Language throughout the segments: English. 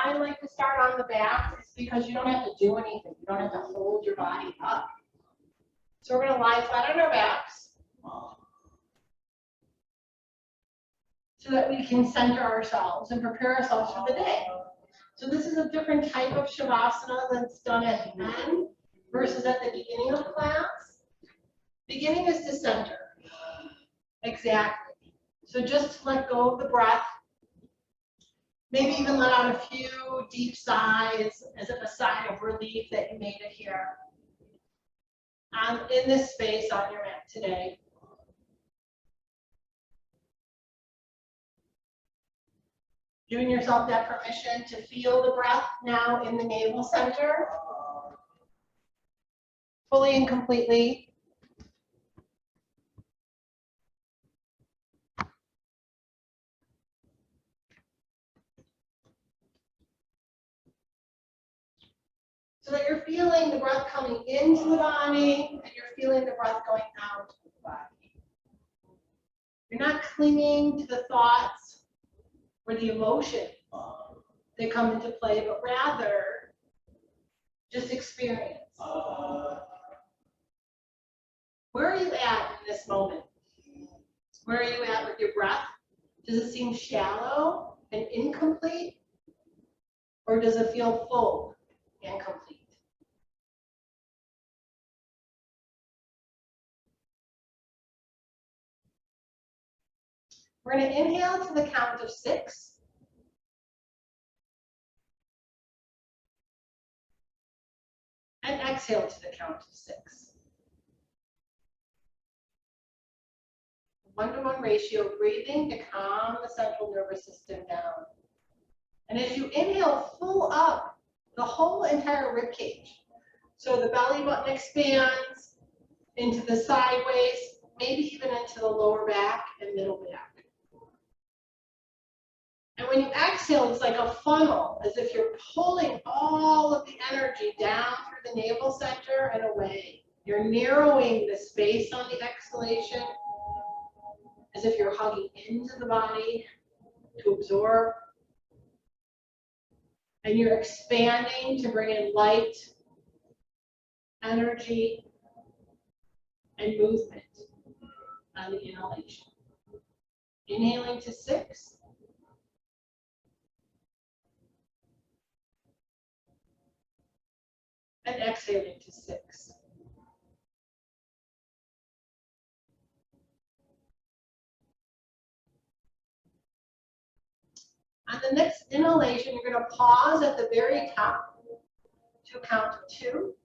I like to start on the back is because you don't have to do anything. You don't have to hold your body up. So we're going to lie flat on our backs so that we can center ourselves and prepare ourselves for the day. So this is a different type of Shavasana that's done at the end versus at the beginning of class. Beginning is to center. Exactly. So just let go of the breath. Maybe even let out a few deep sighs as if a sigh of relief that you made it here. In this space on your mat today. Giving yourself that permission to feel the breath now in the navel center. Fully and completely. So that you're feeling the breath coming into the body and you're feeling the breath going out of the body. You're not clinging to the thoughts or the emotions that come into play, but rather just experience. Where are you at in this moment? Where are you at with your breath? Does it seem shallow and incomplete? Or does it feel full and complete? We're going to inhale to the count of 6. And exhale to the count of 6. 1-to-1 ratio breathing to calm the central nervous system down. And as you inhale, full up the whole entire rib cage. So the belly button expands into the sideways, maybe even into the lower back and middle back. And when you exhale, it's like a funnel, as if you're pulling all of the energy down through the navel center and away. You're narrowing the space on the exhalation, as if you're hugging into the body to absorb. And you're expanding to bring in light, energy, and movement on the inhalation. Inhaling to 6. And exhaling to 6. On the next inhalation, you're going to pause at the very top to a count of 2.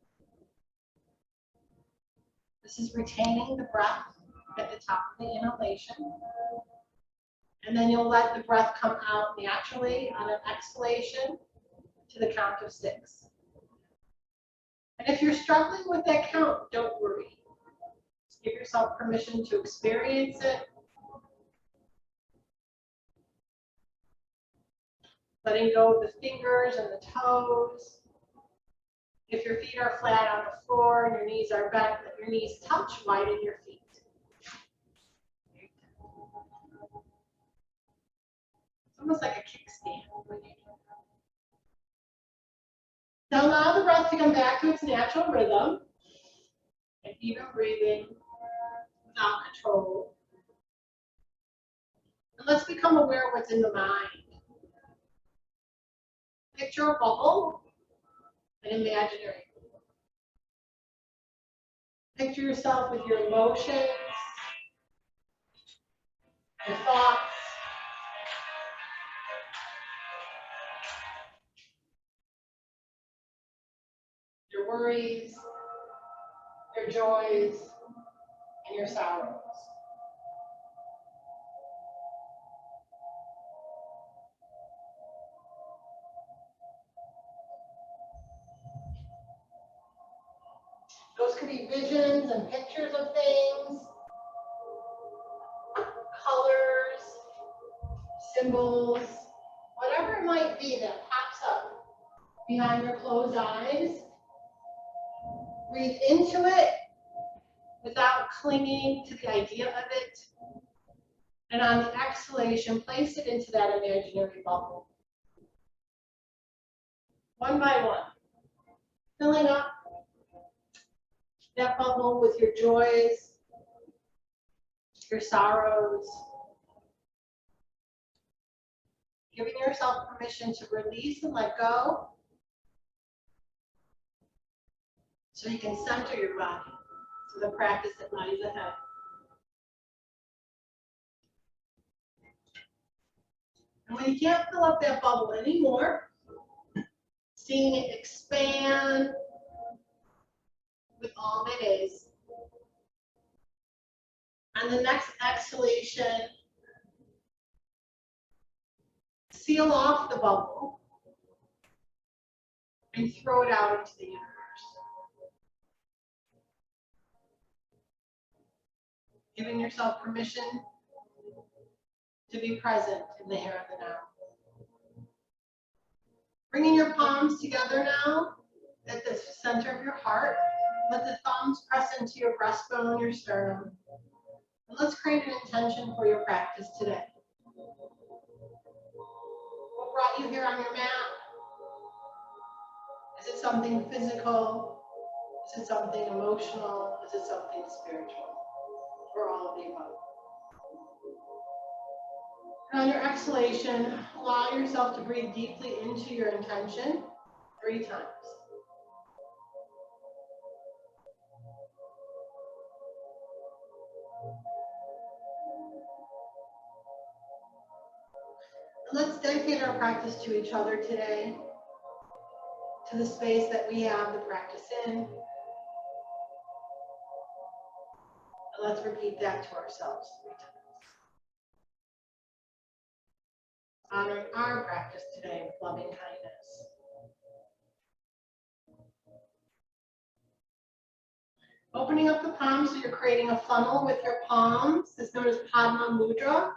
This is retaining the breath at the top of the inhalation. And then you'll let the breath come out naturally on an exhalation to the count of 6. And if you're struggling with that count, don't worry. Just give yourself permission to experience it. Letting go of the fingers and the toes. If your feet are flat on the floor and your knees are bent, let your knees touch, widen your feet. It's almost like a kickstand when you do that. Now allow the breath to come back to its natural rhythm and even breathing without control. And let's become aware of what's in the mind. Picture a bubble, an imaginary bubble. Picture yourself with your emotions, your thoughts, your worries, your joys, and your sorrows. Those could be visions and pictures of things, colors, symbols, whatever it might be that pops up behind your closed eyes. Breathe into it without clinging to the idea of it. And on the exhalation, place it into that imaginary bubble. one by one, filling up that bubble with your joys, your sorrows, giving yourself permission to release and let go so you can center your body to the practice that lies ahead. And when you can't fill up that bubble anymore, seeing it expand with all that is. On the next exhalation, seal off the bubble and throw it out into the universe. Giving yourself permission to be present in the here and the now. Bringing your palms together now at the center of your heart. Let the thumbs press into your breastbone, your sternum. And let's create an intention for your practice today. What brought you here on your mat? Is it something physical? Is it something emotional? Is it something spiritual? Or all of the above? And on your exhalation, allow yourself to breathe deeply into your intention 3 times. Let's dedicate our practice to each other today, to the space that we have the practice in. And let's repeat that to ourselves 3 times. Honoring our practice today with loving kindness. Opening up the palms so you're creating a funnel with your palms. It's known as Padma Mudra.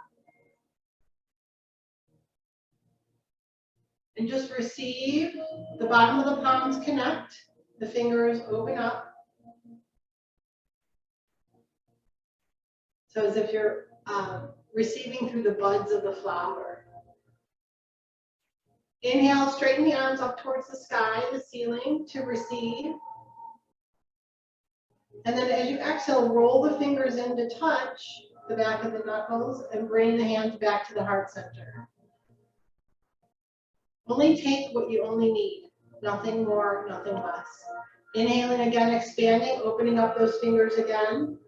And just receive, the bottom of the palms connect, the fingers open up. So as if you're receiving through the buds of the flower. Inhale, straighten the arms up towards the sky, the ceiling to receive. And then as you exhale, roll the fingers in to touch the back of the knuckles and bring the hands back to the heart center. Only take what you only need, nothing more, nothing less. Inhaling again, expanding, opening up those fingers again,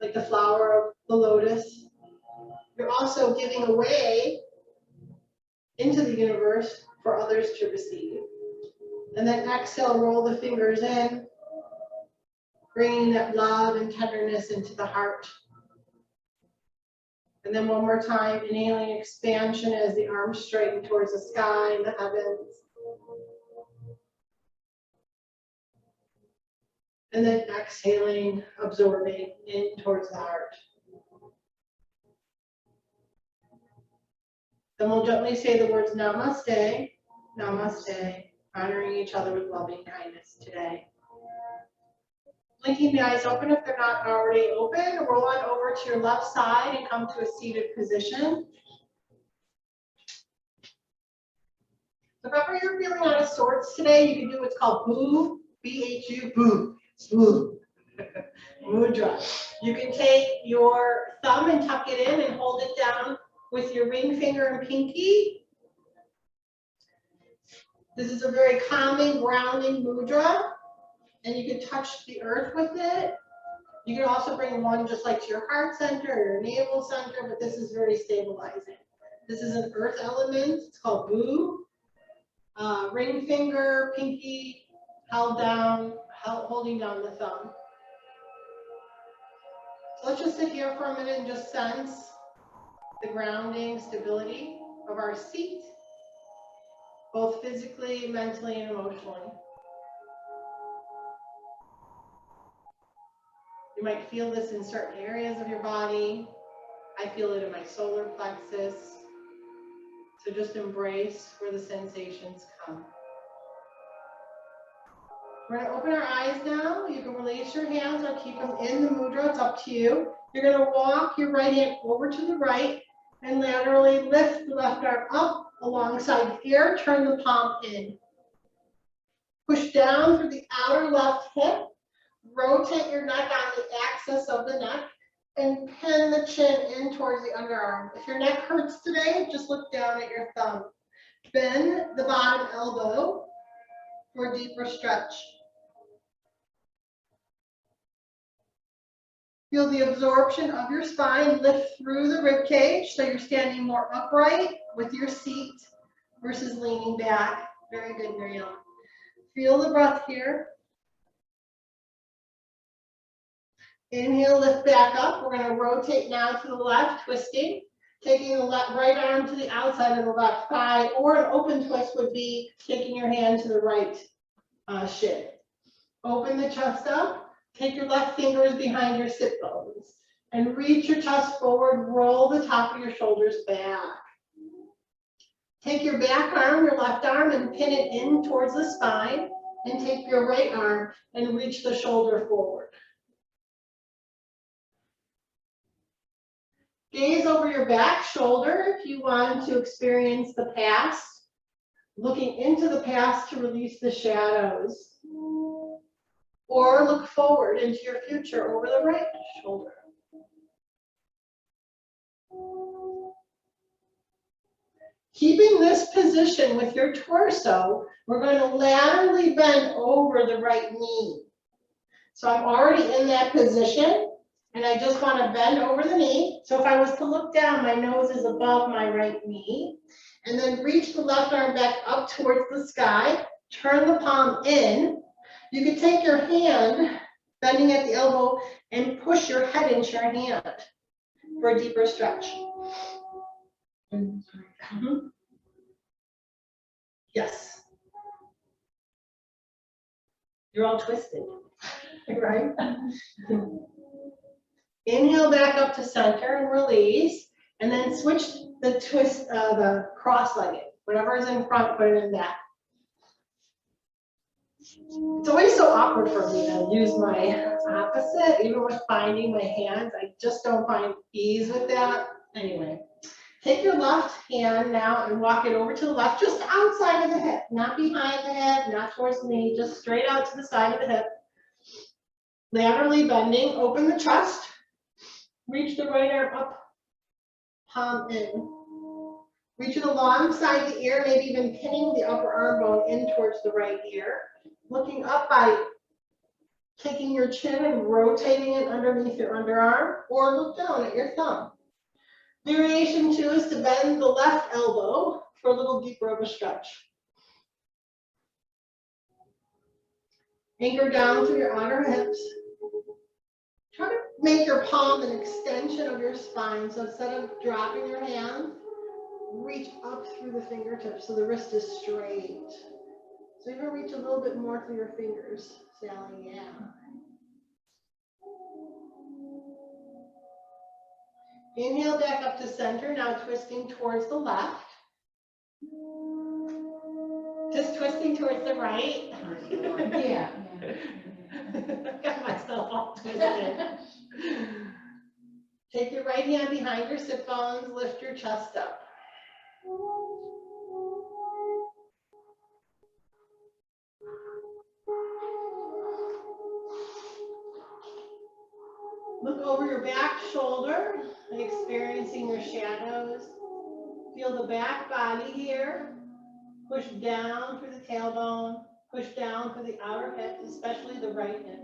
like the flower of the lotus. You're also giving away into the universe for others to receive. And then exhale, roll the fingers in, bringing that love and tenderness into the heart. And then one more time, inhaling expansion as the arms straighten towards the sky and the heavens. And then exhaling, absorbing in towards the heart. Then we'll gently say the words namaste, namaste, honoring each other with loving kindness today. Blinking the eyes open if they're not already open. Roll on over to your left side and come to a seated position. So if ever you're feeling out of sorts today, you can do what's called boo, B-H-U, boo, boo, mudra. You can take your thumb and tuck it in and hold it down with your ring finger and pinky. This is a very calming, grounding mudra. And you can touch the earth with it. You can also bring one just like to your heart center or your navel center, but this is very stabilizing. This is an earth element. It's called boo. Ring finger, pinky, held down, holding down the thumb. So let's just sit here for a minute and just sense the grounding, stability of our seat, both physically, mentally, and emotionally. You might feel this in certain areas of your body. I feel it in my solar plexus. So just embrace where the sensations come. We're going to open our eyes now. You can release your hands or keep them in the mudra. It's up to you. You're going to walk your right hand over to the right and laterally lift the left arm up alongside the ear, turn the palm in. Push down through the outer left hip, rotate your neck on the axis of the neck, and pin the chin in towards the underarm. If your neck hurts today, just look down at your thumb. Bend the bottom elbow for a deeper stretch. Feel the absorption of your spine lift through the rib cage, so you're standing more upright with your seat versus leaning back. Very good, Miriam. Feel the breath here. Inhale, lift back up. We're going to rotate now to the left, twisting. Taking the right arm to the outside of the left thigh, or an open twist would be taking your hand to the right shin. Open the chest up. Take your left fingers behind your sit bones and reach your chest forward. Roll the top of your shoulders back. Take your back arm, your left arm, and pin it in towards the spine. And take your right arm and reach the shoulder forward. Gaze over your back shoulder if you want to experience the past. Looking into the past to release the shadows. Or look forward into your future over the right shoulder. Keeping this position with your torso, we're going to laterally bend over the right knee. So I'm already in that position, and I just want to bend over the knee. So if I was to look down, my nose is above my right knee. And then reach the left arm back up towards the sky. Turn the palm in. You can take your hand, bending at the elbow, and push your head into your hand for a deeper stretch. Yes. You're all twisted, right? Inhale back up to center and release, and then switch the twist, the cross-legged. Whatever is in front, put it in back. It's always so awkward for me to use my opposite, even with finding my hands. I just don't find ease with that. Anyway, take your left hand now and walk it over to the left, just outside of the hip, not behind the head, not towards the knee, just straight out to the side of the hip. Laterally bending, open the chest, reach the right arm up, palm in. Reach it alongside the ear, maybe even pinning the upper arm bone in towards the right ear. Looking up by taking your chin and rotating it underneath your underarm, or look down at your thumb. Variation 2 is to bend the left elbow for a little deeper of a stretch. Anchor down through your outer hips. Try to make your palm an extension of your spine. So instead of dropping your hand, reach up through the fingertips so the wrist is straight. So even reach a little bit more through your fingers, Sally, yeah. Inhale back up to center, now twisting towards the left. Just twisting towards the right. Yeah. Got myself all twisted. Take your right hand behind your sit bones, lift your chest up. Look over your back shoulder and experiencing your shadows. Feel the back body here. Push down through the tailbone. Push down through the outer hips, especially the right hip.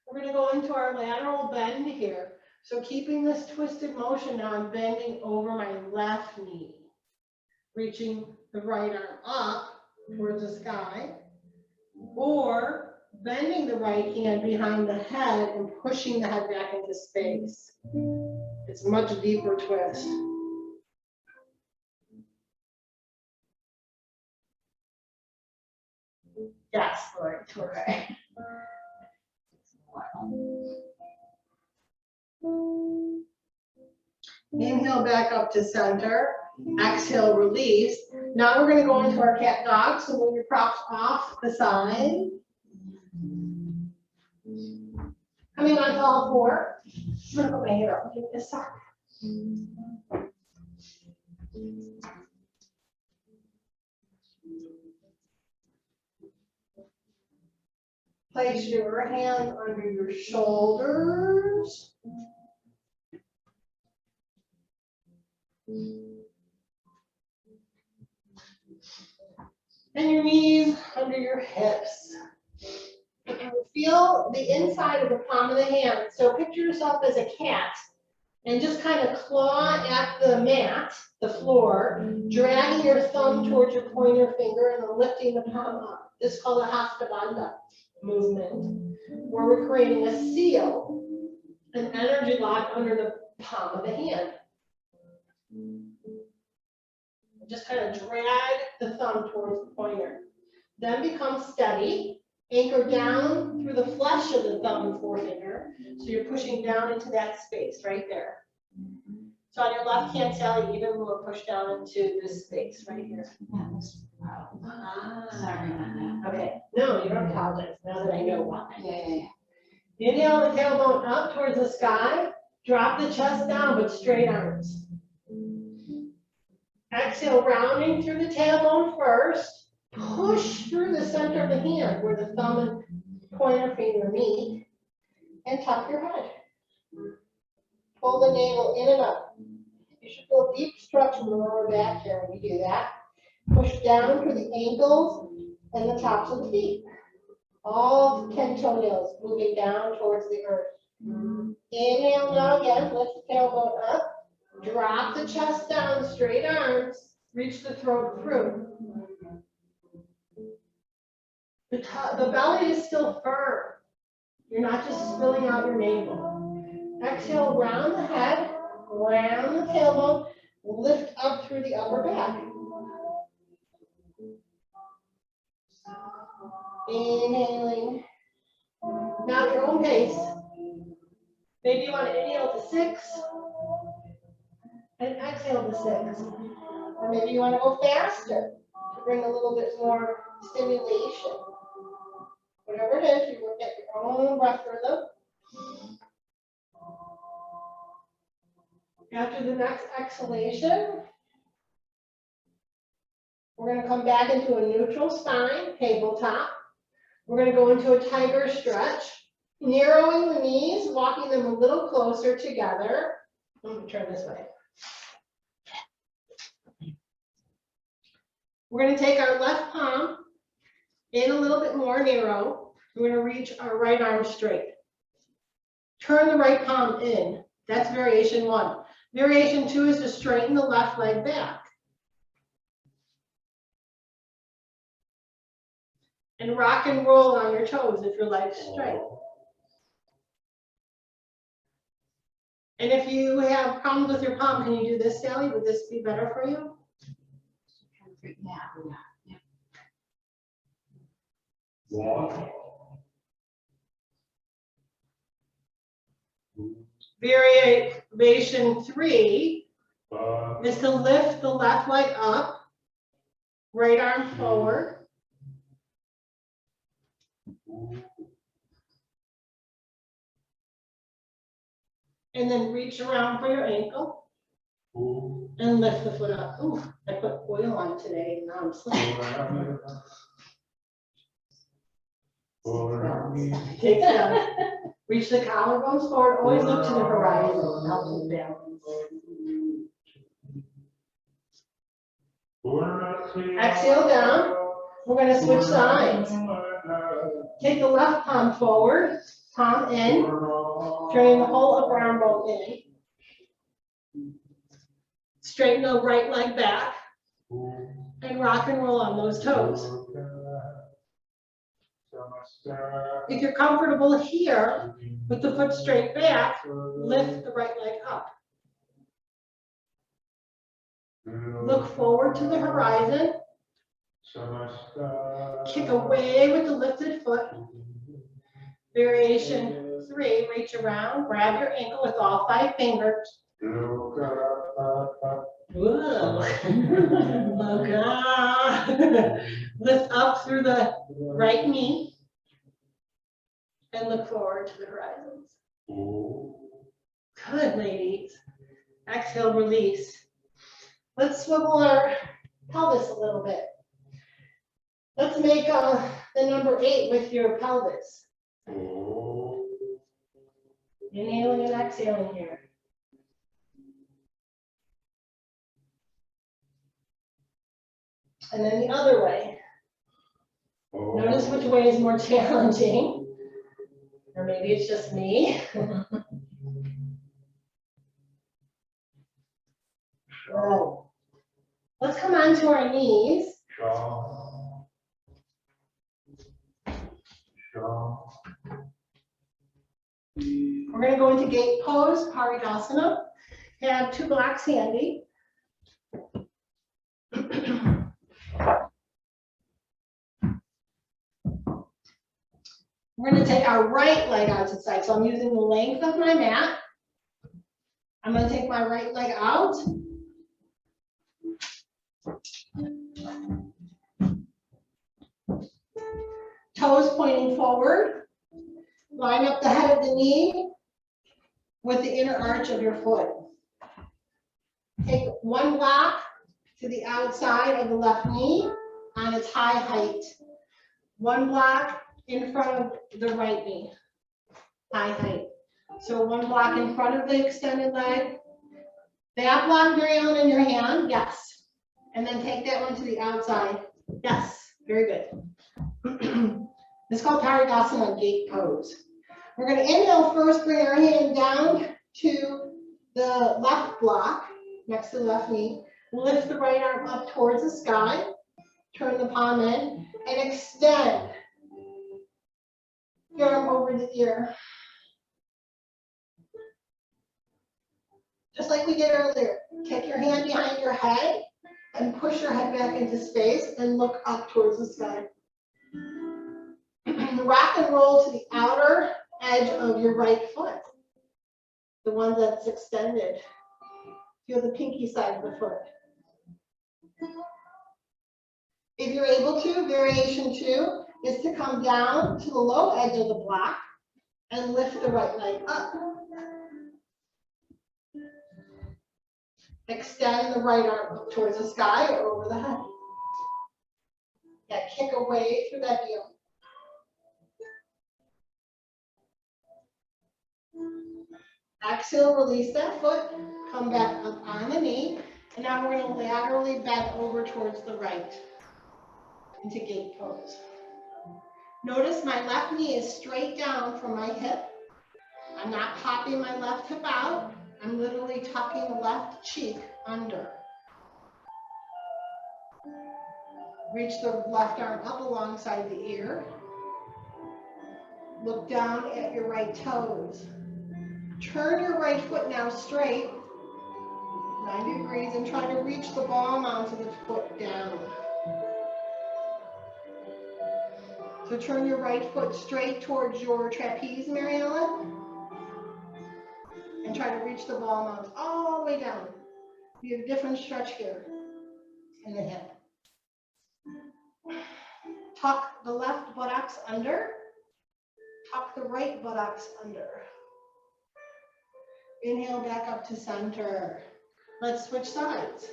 We're going to go into our lateral bend here. So keeping this twisted motion now, I'm bending over my left knee. Reaching the right arm up towards the sky. Or bending the right hand behind the head and pushing the head back into space. It's a much deeper twist. Yes, Lord, okay. Inhale back up to center. Exhale, release. Now we're going to go into our cat dog. So move your props off the side. Coming onto all four. I'm going to put my hair up. Give me a sec. Place your hands under your shoulders. And your knees under your hips. And feel the inside of the palm of the hand. So picture yourself as a cat and just kind of claw at the mat, the floor, dragging your thumb towards your pointer finger and then lifting the palm up. This is called a Hatha movement, where we're creating a seal, an energy lock under the palm of the hand. Just kind of drag the thumb towards the pointer. Then become steady. Anchor down through the flesh of the thumb and forefinger. So you're pushing down into that space right there. So on your left hand, Sally, even more push down into this space right here. Sorry about that. Okay. No, you don't apologize. Now that I know why. Yeah. Inhale the tailbone up towards the sky. Drop the chest down, but straight arms. Exhale, rounding through the tailbone first. Push through the center of the hand where the thumb and pointer finger meet. And tuck your head. Pull the navel in and up. You should feel a deep stretch in the lower back here when you do that. Push down through the ankles and the tops of the feet. All 10 toenails moving down towards the earth. Inhale now again, lift the tailbone up. Drop the chest down, straight arms. Reach the throat through. The belly is still firm. You're not just spilling out your navel. Exhale, round the head, round the tailbone, lift up through the upper back. Inhaling. Now at your own pace. Maybe you want to inhale to 6 and exhale to 6. Or maybe you want to go faster to bring a little bit more stimulation. Whatever it is, you work at your own breath rhythm. After the next exhalation, we're going to come back into a neutral spine, tabletop. We're going to go into a tiger stretch, narrowing the knees, walking them a little closer together. I'm going to turn this way. We're going to take our left palm in a little bit more narrow. We're going to reach our right arm straight. Turn the right palm in. That's variation 1. Variation 2 is to straighten the left leg back. And rock and roll on your toes if your leg's straight. And if you have problems with your palm, can you do this, Sally? Would this be better for you? Yeah. Variation 3 is to lift the left leg up, right arm forward. And then reach around for your ankle and lift the foot up. Ooh, I put oil on today and now I'm sleeping. Take that. Reach the collarbones forward. Always look to the horizon. Helps with balance. Exhale down. We're going to switch sides. Take the left palm forward, palm in, turning the whole upper arm bone in. Straighten the right leg back and rock and roll on those toes. If you're comfortable here with the foot straight back, lift the right leg up. Look forward to the horizon. Kick away with the lifted foot. Variation 3, reach around, grab your ankle with all 5 fingers. Lift up through the right knee and look forward to the horizons. Good, ladies. Exhale, release. Let's swivel our pelvis a little bit. Let's make the number 8 with your pelvis. Inhaling and exhaling here. And then the other way. Notice which way is more challenging. Or maybe it's just me. Good. Let's come onto our knees. We're going to go into gate pose, Paridasana. Have 2 blocks handy. We're going to take our right leg out to the side. So I'm using the length of my mat. I'm going to take my right leg out. Toes pointing forward. Line up the head of the knee with the inner arch of your foot. Take 1 block to the outside of the left knee on its high height. 1 block in front of the right knee, high height. So 1 block in front of the extended leg. That block, Mary Ellen, in your hand, yes. And then take that one to the outside. Yes, very good. This is called Paridasana gate pose. We're going to inhale first, bring our hand down to the left block, next to the left knee. Lift the right arm up towards the sky. Turn the palm in and extend your arm over the ear. Just like we did earlier. Take your hand behind your head and push your head back into space and look up towards the sky. Rock and roll to the outer edge of your right foot, the one that's extended. Feel the pinky side of the foot. If you're able to, variation 2 is to come down to the low edge of the block and lift the right leg up. Extend the right arm up towards the sky or over the head. Yeah, kick away through that heel. Exhale, release that foot, come back up on the knee, and now we're going to laterally bend over towards the right into gate pose. Notice my left knee is straight down from my hip. I'm not popping my left hip out. I'm literally tucking the left cheek under. Reach the left arm up alongside the ear. Look down at your right toes. Turn your right foot now straight, 90 degrees, and try to reach the ball mound of the foot down. So turn your right foot straight towards your trapeze, Mary Ellen, and try to reach the ball mound all the way down. You have a different stretch here in the hip. Tuck the left buttocks under, tuck the right buttocks under. Inhale back up to center. Let's switch sides.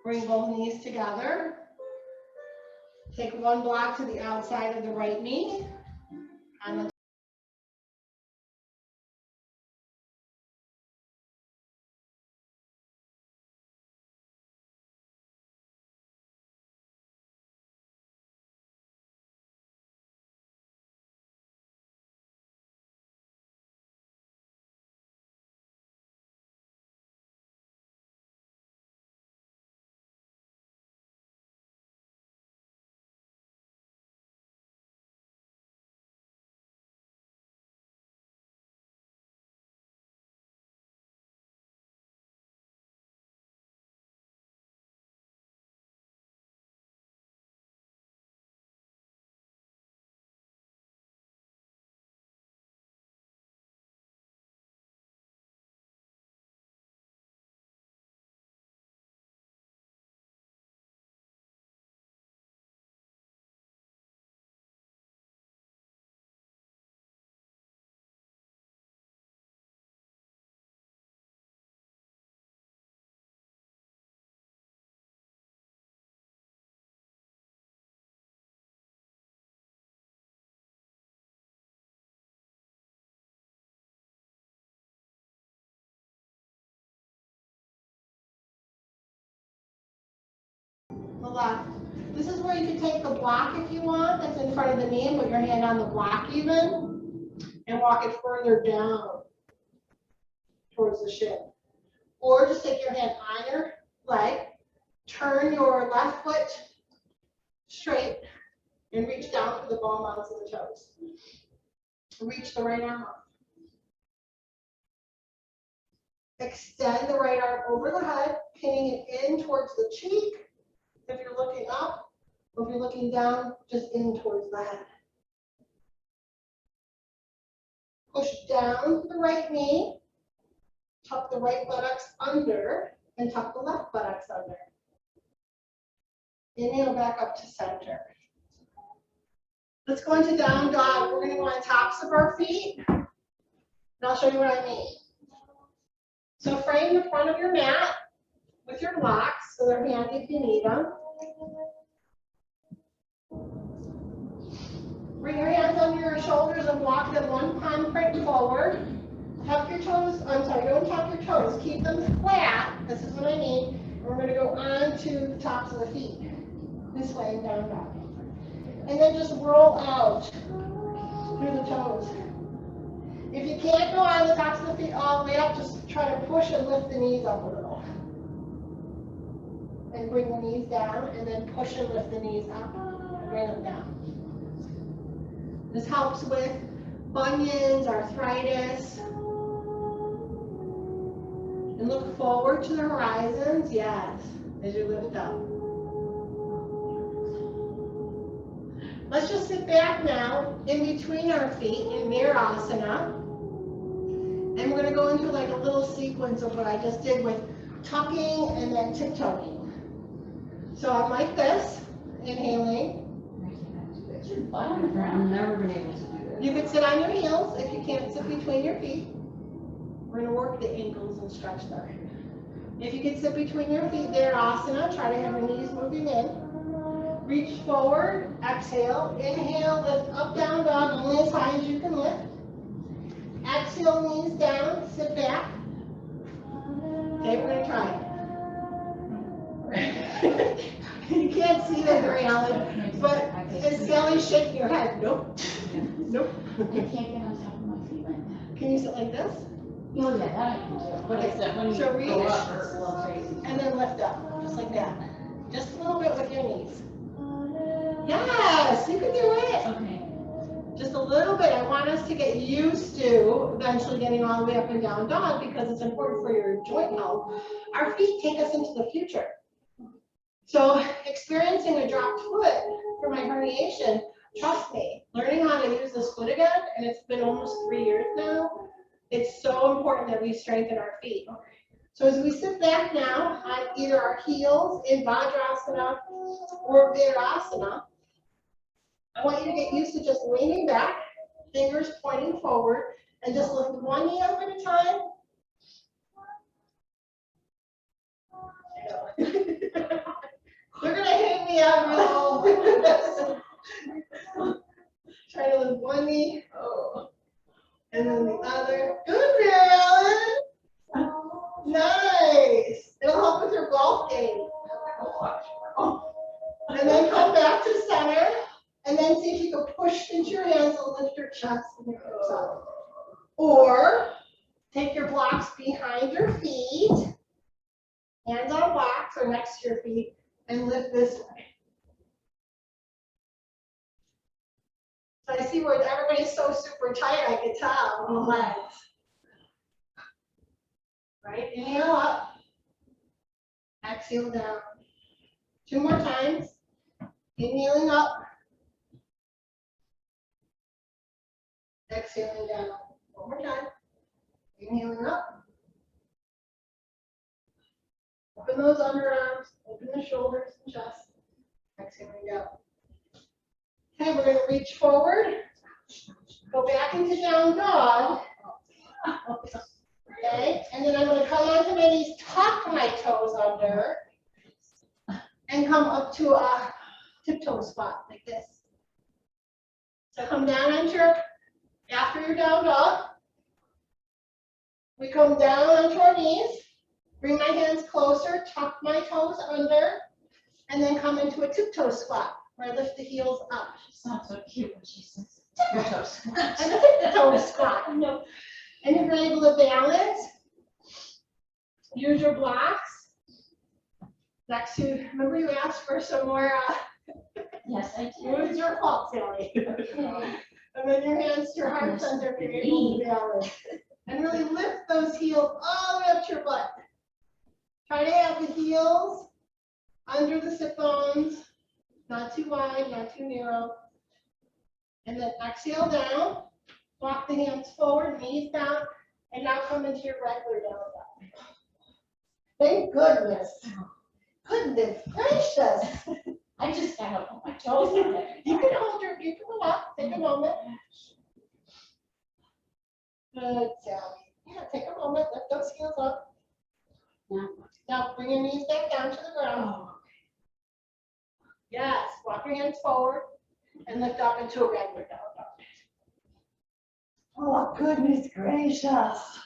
Bring both knees together. Take 1 block to the outside of the right knee. On the the left. This is where you can take the block if you want, that's in front of the knee, and put your hand on the block even, and walk it further down towards the shin. Or just take your hand on your leg, turn your left foot straight, and reach down for the ball mounts of the toes. Reach the right arm up. Extend the right arm over the head, pinning it in towards the cheek. If you're looking up, or if you're looking down, just in towards the head. Push down the right knee, tuck the right buttocks under, and tuck the left buttocks under. Inhale back up to center. Let's go into down dog. We're going to go on tops of our feet, and I'll show you what I mean. So frame the front of your mat with your blocks, so they're handy if you need them. Bring your hands under your shoulders and walk them one palm print forward. Tuck your toes, don't tuck your toes, keep them flat. This is what I mean. We're going to go on to the tops of the feet. This way and down dog. And then just roll out through the toes. If you can't go on the tops of the feet all the way up, just try to push and lift the knees up a little. And bring the knees down, and then push and lift the knees up, and bring them down. This helps with bunions, arthritis. And look forward to the horizons, yes, as you lift up. Let's just sit back now in between our feet in Virasana. And we're going to go into like a little sequence of what I just did with tucking and then tiptoeing. So I'm like this, inhaling. I've never been able to do that. You could sit on your heels if you can't sit between your feet. We're going to work the ankles and stretch them. If you can sit between your feet, Virasana, try to have your knees moving in. Reach forward, exhale, inhale, lift up, down dog, only as high as you can lift. Exhale, knees down, sit back. Okay, we're going to try it. You can't see that very well, but is Sally shaking your head? Nope. Nope. I can't get on top of my feet like that. Can you sit like this? Oh, yeah, that I can do. But it's that when you So reach, go up, it's a little crazy. and then lift up, just like that. Just a little bit with your knees. Yes, you can do it. Okay. Just a little bit. I want us to get used to eventually getting all the way up and down dog because it's important for your joint health. Our feet take us into the future. So experiencing a dropped foot for my herniation, trust me, learning how to use this foot again, and it's been almost 3 years now, it's so important that we strengthen our feet. So as we sit back now on either our heels in Vajrasana or Virasana, I want you to get used to just leaning back, fingers pointing forward, and just lift one knee up at a time. They're going to hit me out real. Try to lift one knee, and then the other. Good, Marilyn. Nice. It'll help with your golf game. And then come back to center. And then see if you can push into your hands and lift your chest and your hips up. Or take your blocks behind your feet, hands on blocks or next to your feet, and lift this way. So I see where everybody's so super tight, I can tell on the legs. Right, inhale up, exhale down. 2 more times, inhaling up. Exhaling down. 1 more time. Inhaling up. Open those underarms. Open the shoulders and chest. Exhaling down. Okay, we're going to reach forward. Go back into down dog. Okay, and then I'm going to come onto my knees, tuck my toes under, and come up to a tiptoe spot like this. So come down onto your after your down dog, we come down onto our knees, bring my hands closer, tuck my toes under, And then come into a tiptoe squat, where I lift the heels up. She sounds so cute when she says tiptoe squat. And a tiptoe squat. No. And if you're able to balance, use your blocks. Next to, remember you asked for some more, Yes, I it do. was your fault, Sally. Okay. And then your hands to your heart center if you're able to balance. And really lift those heels all the way up to your butt. Try to have the heels under the sit bones, not too wide, not too narrow. And then exhale down, walk the hands forward, knees down, and now come into your regular down dog. Thank goodness. Goodness gracious. I just gotta put my toes on it. You can go up, take a moment. Good, Sally. Yeah, take a moment, lift those heels up. Yeah. Now bring your knees back down to the ground. Oh, Yes, walk your hands forward and lift up into a regular down dog. Oh, goodness gracious.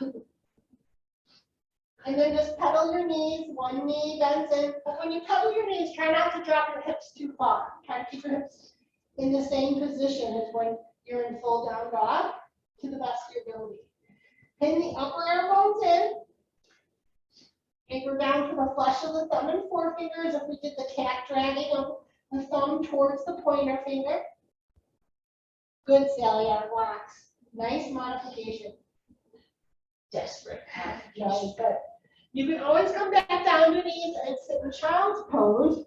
And then just pedal your knees, one knee bends in. But when you pedal your knees, try not to drop your hips too far. Try to keep your hips in the same position as when you're in full down dog to the best of your ability. Pin the upper arm bones in. Anchor down to the flesh of the thumb and forefingers if we did the cat dragging of the thumb towards the pointer finger. Good, Sally, our blocks. Nice modification. desperate. Very good. You can always come back down to knees and sit in child's pose.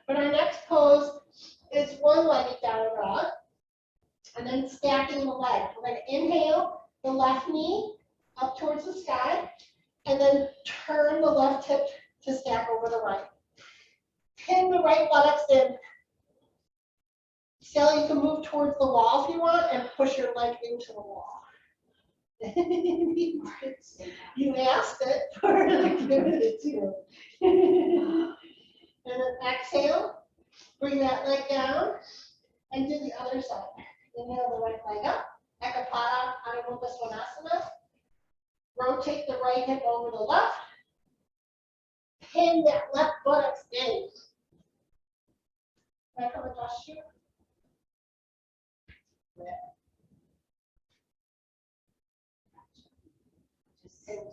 But our next pose is one-legged down dog. And then stacking the legs. We're going to inhale the left knee up towards the sky. And then turn the left hip to stack over the right. Pin the right buttocks in. Sally, you can move towards the wall if you want and push your leg into the wall. You asked it, we're going to give it to you. And then exhale, bring that leg down and do the other side. Inhale the right leg up, Ekapada Adho Mukha Svanasana. Rotate the right hip over the left. Pin that left buttocks in. Can I come adjust you?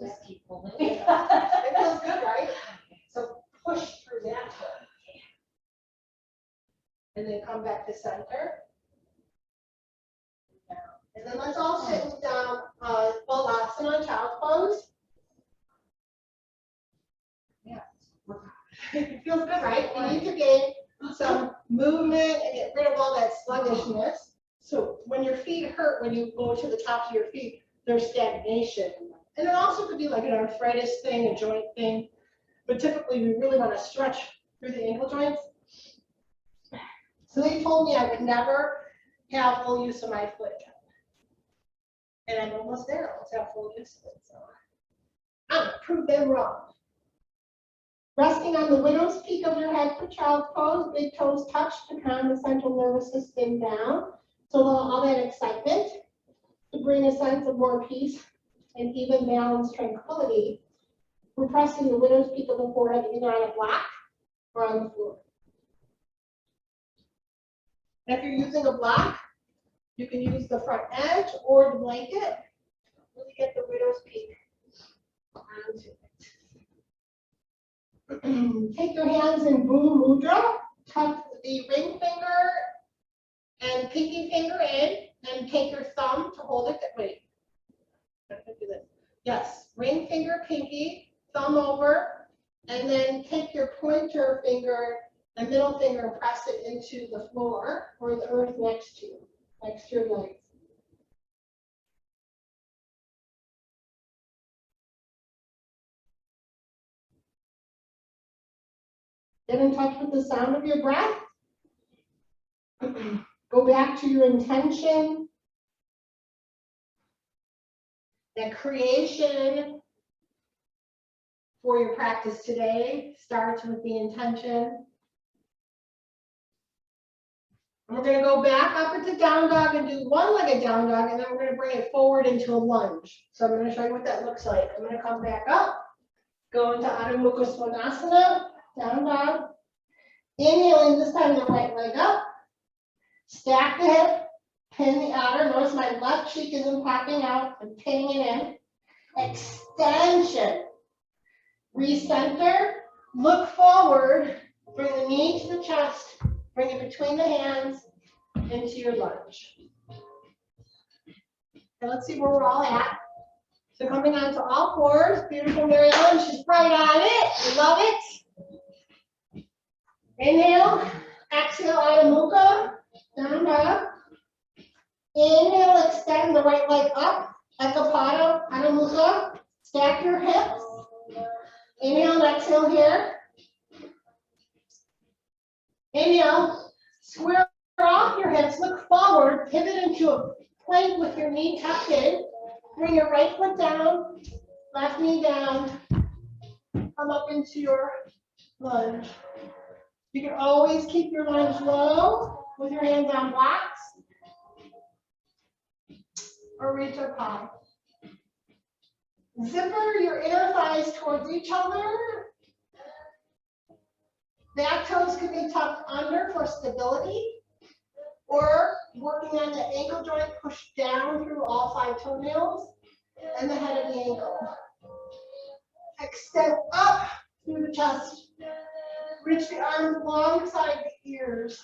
Just keep pulling. It feels good, right? So push through that foot. And then come back to center. And then let's all sit down, Balasana, child's pose. Yeah. It feels good, right? We need to gain some movement and get rid of all that sluggishness. So when your feet hurt, when you go to the tops of your feet, there's stagnation. And it also could be like an arthritis thing, a joint thing. But typically, we really want to stretch through the ankle joints. So they told me I would never have full use of my foot. And I'm almost there. I almost have full use of it. So I'm going to prove them wrong. Resting on the widow's peak of your head for child's pose, big toes touch to calm the central nervous system down. So all that excitement to bring a sense of more peace and even balanced tranquility. We're pressing the widow's peak of the forehead either on a block or on the floor. If you're using a block, you can use the front edge or the blanket. Really get the widow's peak onto it. Take your hands in Bhu Mudra. Tuck the ring finger and pinky finger in, and take your thumb to hold it. Wait. I can do this. Yes, ring finger, pinky, thumb over, and then take your pointer finger and middle finger and press it into the floor or the earth next to you, next to your legs. Get in touch with the sound of your breath. Go back to your intention. That creation for your practice today starts with the intention. And we're going to go back up into down dog and do one-legged down dog, and then we're going to bring it forward into a lunge. So I'm going to show you what that looks like. I'm going to come back up, go into Adho Mukha Svanasana, down dog. Inhaling this time, the right leg up. Stack the hip, pin the outer. Notice my left cheek isn't popping out. I'm pinning it in. Extension. Recenter. Look forward. Bring the knee to the chest. Bring it between the hands into your lunge. And let's see where we're all at. So coming onto all fours. Beautiful Mary Ellen. She's right on it. I love it. Inhale. Exhale, Adho Mukha. Down dog. Inhale, extend the right leg up. Ekapada, Adho Mukha. Stack your hips. Inhale and exhale here. Inhale, square off your hips, look forward, pivot into a plank with your knee tucked in. Bring your right foot down, left knee down. Come up into your lunge. You can always keep your lunge low with your hands on blocks or reach a palm. Zipper your inner thighs towards each other. Back toes can be tucked under for stability, or working on the ankle joint, push down through all 5 toenails and the head of the ankle. Extend up through the chest. Reach the arms alongside the ears.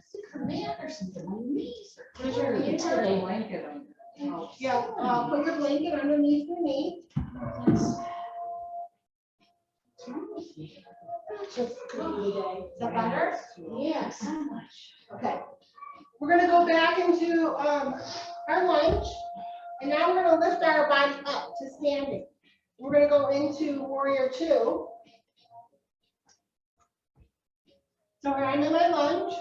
Superman or something. My knees are Put your knee today. Blanket on. Yeah, put your blanket underneath your knee. Just cookie day. Is that better? Yeah, so much. Okay. We're going to go back into our lunge, and now we're going to lift our body up to standing. We're going to go into warrior 2. So here I'm in my lunge.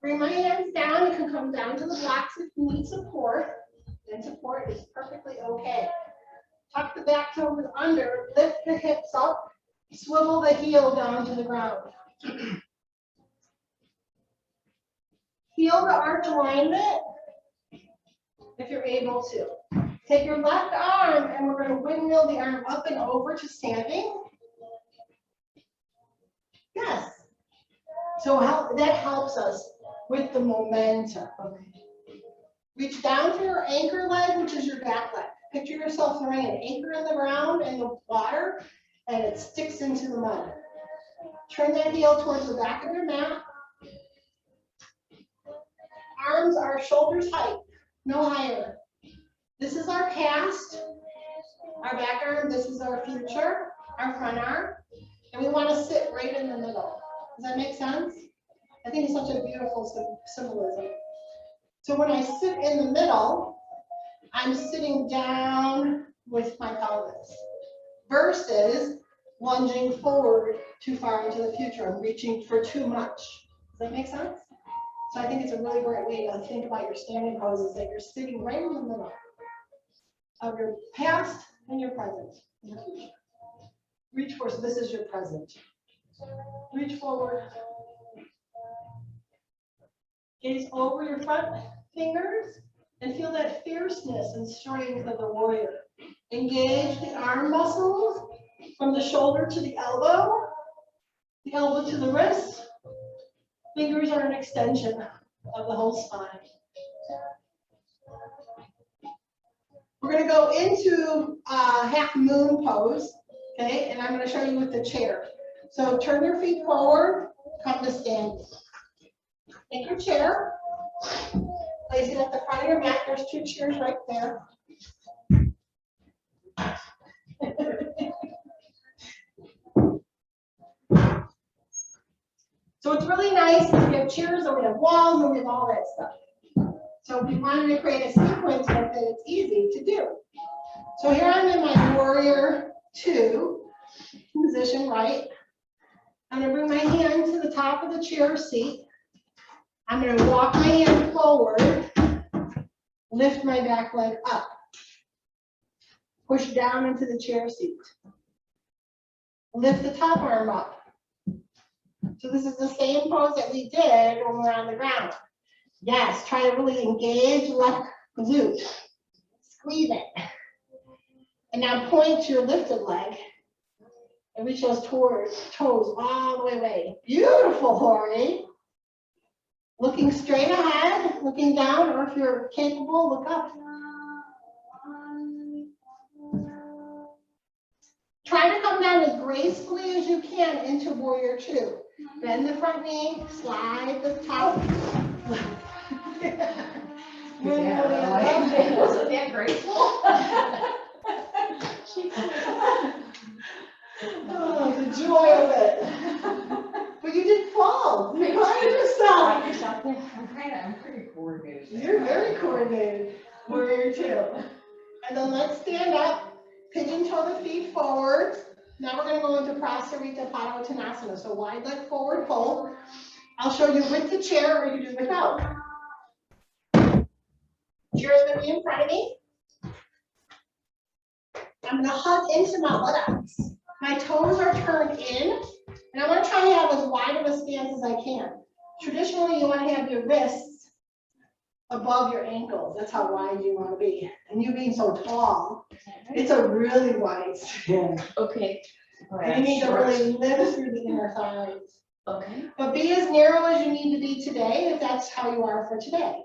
Bring my hands down. You can come down to the blocks if you need support. And support is perfectly okay. Tuck the back toes under, lift the hips up, swivel the heel down to the ground. Heel to arch alignment if you're able to. Take your left arm and we're going to windmill the arm up and over to standing. Yes. So that helps us with the momentum. Reach down to your anchor leg, which is your back leg. Picture yourself throwing an anchor in the ground and the water, and it sticks into the mud. Turn that heel towards the back of your mat. Arms are shoulders height, no higher. This is our past, our back arm. This is our future, our front arm. And we want to sit right in the middle. Does that make sense? I think it's such a beautiful symbolism. So when I sit in the middle, I'm sitting down with my pelvis versus lunging forward too far into the future. I'm reaching for too much. Does that make sense? So I think it's a really great way to think about your standing poses, that you're sitting right in the middle of your past and your present and your future. Reach for, so this is your present. Reach forward. Gaze over your front fingers and feel that fierceness and strength of the warrior. Engage the arm muscles from the shoulder to the elbow to the wrist. Fingers are an extension of the whole spine. We're going to go into half moon pose, okay? And I'm going to show you with the chair. So turn your feet forward, come to standing. Take your chair, place it at the front of your mat. There's 2 chairs right there. So it's really nice because we have chairs and we have walls and we have all that stuff. So if we wanted to create a sequence with it, it's easy to do. So here I'm in my warrior 2 position, right? I'm going to bring my hand to the top of the chair seat. I'm going to walk my hand forward, lift my back leg up, push down into the chair seat, lift the top arm up. So this is the same pose that we did when we're on the ground. Yes, try to really engage left glute. Squeeze it. And now point to your lifted leg And reach those toes all the way away. Beautiful, Jorge. Looking straight ahead, looking down, or if you're capable, look up. Try to come down as gracefully as you can into warrior two. Bend the front knee, slide the top. Wasn't that graceful? Oh, the joy of it. But you didn't fall. You caught yourself. I'm pretty coordinated. You're very coordinated. Warrior two. And then let's stand up, pigeon toe the feet forward. Now we're going to go into Prasarita Padottanasana. So wide leg forward fold. I'll show you with the chair or you do without. Chair is going to be in front of me. I'm going to hug into my buttocks. My toes are turned in, and I want to try to have as wide of a stance as I can. Traditionally, you want to have your wrists above your ankles. That's how wide you want to be. And you being so tall, it's a really wide stance. Okay. And you need to really lift through the inner thighs. Okay. But be as narrow as you need to be today, if that's how you are for today.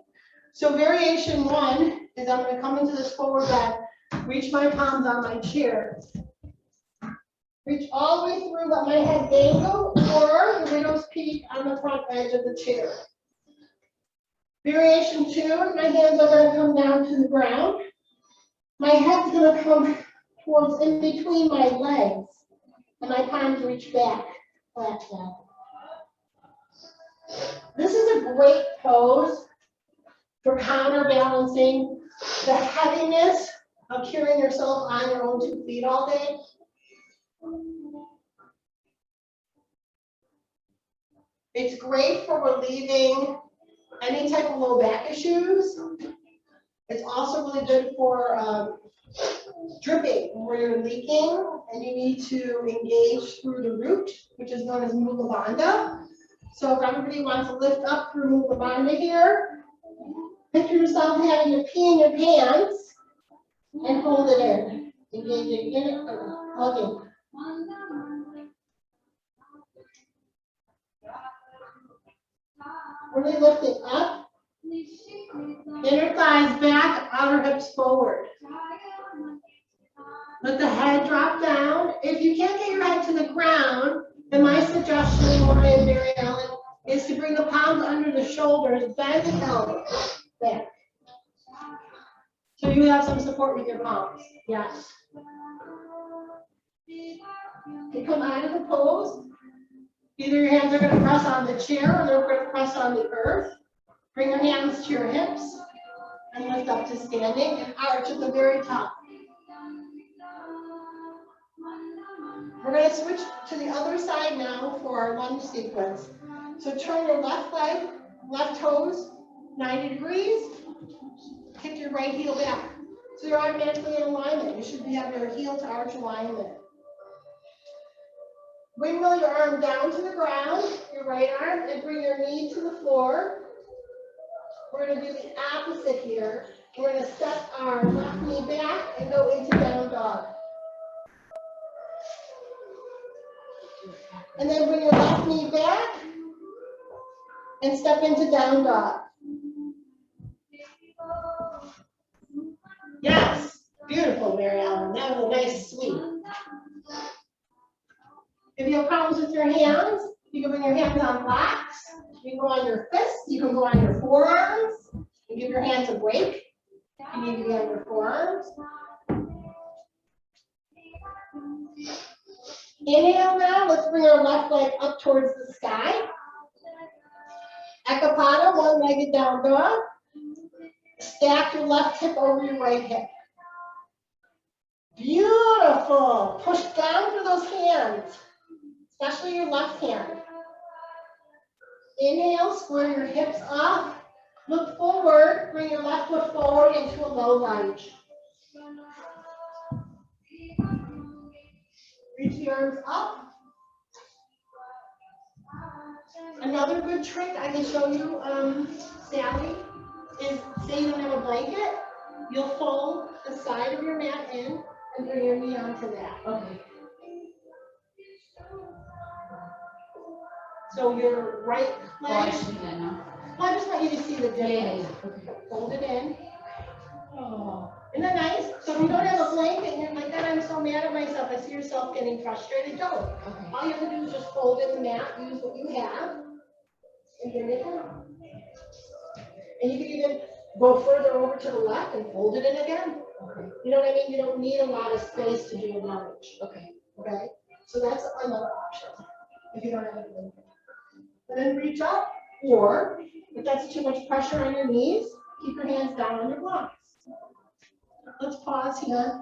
So variation one is I'm going to come into this forward bend, reach my palms on my chair. Reach all the way through, let my head dangle, or the widow's peak on the front edge of the chair. Variation two, my hands are going to come down to the ground. My head's going to come towards in between my legs, and my palms reach back, flat down. This is a great pose for counterbalancing the heaviness of carrying yourself on your own 2 feet all day. It's great for relieving any type of low back issues. It's also really good for dripping, where you're leaking and you need to engage through the root, which is known as Mula Bandha. So if everybody wants to lift up through Mula Bandha here, picture yourself having to pee in your pants and hold it in. Engaging in it, hugging. Really lifting up. Inner thighs back, outer hips forward. Let the head drop down. If you can't get your head to the ground, then my suggestion, Lauren and Mary Ellen, is to bring the palms under the shoulders, bend the elbows back. So you have some support with your palms. Yes. You come out of the pose. Either your hands are going to press on the chair or they're going to press on the earth. Bring your hands to your hips and lift up to standing and arch at the very top. We're going to switch to the other side now for our lunge sequence. So turn your left leg, left toes 90 degrees. Kick your right heel back. So you're automatically in alignment. You should have your heel to arch alignment. Windmill your arm down to the ground, your right arm, and bring your knee to the floor. We're going to do the opposite here. We're going to step our left knee back and go into down dog. And then bring your left knee back and step into down dog. Yes, beautiful, Mary Ellen. That was a nice sweep. If you have problems with your hands, you can bring your hands on blocks. You can go on your fists. You can go on your forearms. And give your hands a break. You need to be on your forearms. Inhale now. Let's bring our left leg up towards the sky. Ekapada, one-legged down dog. Stack your left hip over your right hip. Beautiful. Push down through those hands, especially your left hand. Inhale, square your hips up. Look forward. Bring your left foot forward into a low lunge. Reach the arms up. Another good trick I can show you, Sally, is say you don't have a blanket, you'll fold the side of your mat in and bring your knee onto that. Okay. So your right Oh, I leg, see that now. well, I just want you to see the difference. Okay. Fold it in. Oh. Isn't that nice? So if you don't have a blanket and you're like, God, I'm so mad at myself, I see yourself getting frustrated, don't. Okay. All you have to do is just fold in the mat, use what you have, and bring it down. And you can even go further over to the left and fold it in again. Okay. You know what I mean? You don't need a lot of space to do a lunge. Okay. Okay? So that's another option if you don't have a blanket. And then reach up, or if that's too much pressure on your knees, keep your hands down on your blocks. Let's pause here.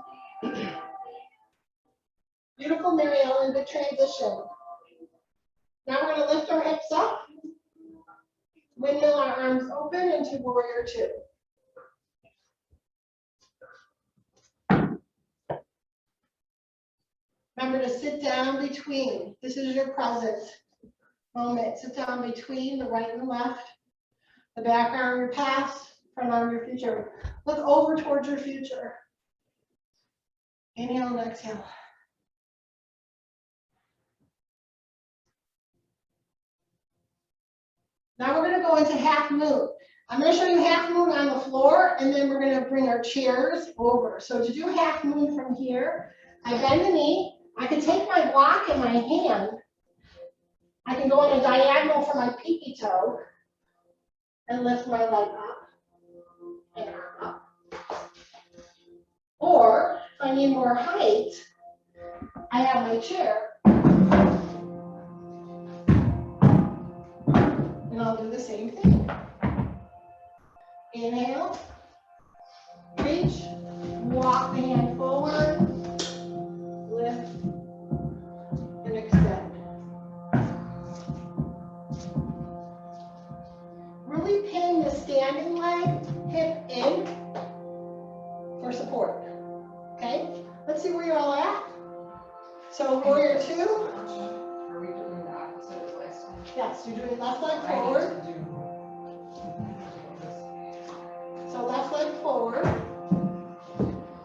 Beautiful, Mary Ellen, good transition. Now we're going to lift our hips up, windmill our arms open into warrior two. Remember to sit down between. This is your present moment. Sit down between the right and the left. The back arm your past, front arm your future. Look over towards your future. Inhale and exhale. Now we're going to go into half moon. I'm going to show you half moon on the floor, and then we're going to bring our chairs over. So to do half moon from here, I bend the knee. I can take my block in my hand. I can go on a diagonal for my pinky toe and lift my leg up and arm up. Or if I need more height, I have my chair. And I'll do the same thing. Inhale, reach, walk the hand forward, lift, and extend. Really pin the standing leg, hip in for support. Okay? Let's see where you're all at. So warrior two. Are we doing the opposite of last time? Yes, you're doing left leg I need forward. to do. So left leg forward,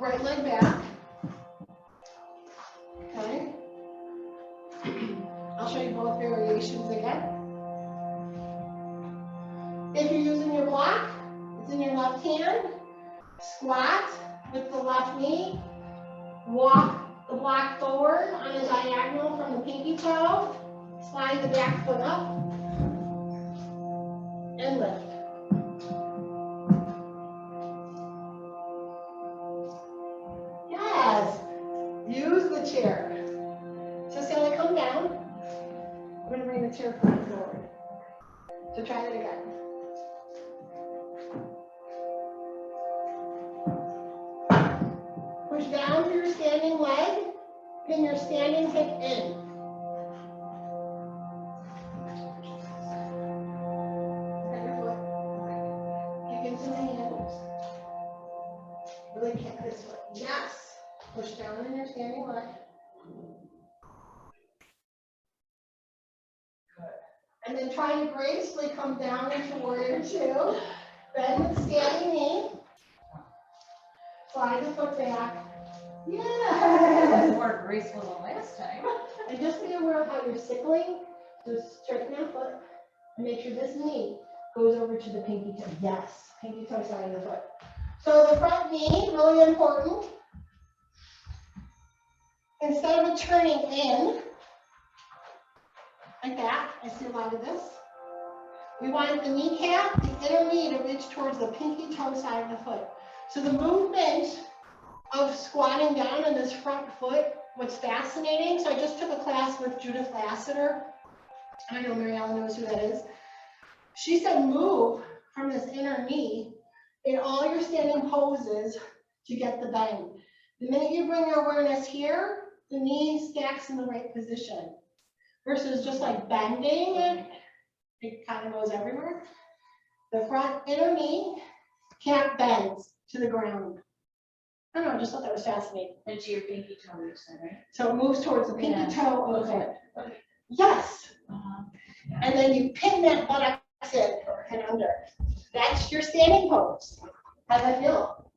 right leg back. Okay. I'll show you both variations again. If you're using your block, it's in your left hand. Squat with the left knee. Walk the block forward on a diagonal from the pinky toe. Slide the back foot up and lift. Yes. Use the chair. So Sally, come down. I'm going to bring the chair forward. So try it again. Push down to your standing leg. Pin your standing hip in. Bend your foot. Kick into the hands. Really kick this foot. Yes. Push down in your standing leg. And then try to gracefully come down into warrior two. Bend the standing knee. Slide the foot back. That was Yeah. more graceful than last time. And just be aware of how you're sickling. Just straighten that foot and make sure this knee goes over to the pinky toe. Yes, pinky toe side of the foot. So the front knee, really important. Instead of it turning in, like that, I see a lot of this. We want the kneecap, the inner knee to reach towards the pinky toe side of the foot. So the movement of squatting down on this front foot, what's fascinating, so I just took a class with Judith Lassiter. I know Mary Ellen knows who that is. She said move from this inner knee in all your standing poses to get the bend. The minute you bring your awareness here, the knee stacks in the right position. Versus just like bending, it kind of goes everywhere. The front inner knee can't bend to the ground. I don't know, I just thought that was fascinating. Into your pinky toe, you said, right? So it moves towards the pinky Yeah. toe of the Okay. foot. Okay. Yes. Uh-huh. And then you pin that buttocks in and under. That's your standing pose. How's that feel?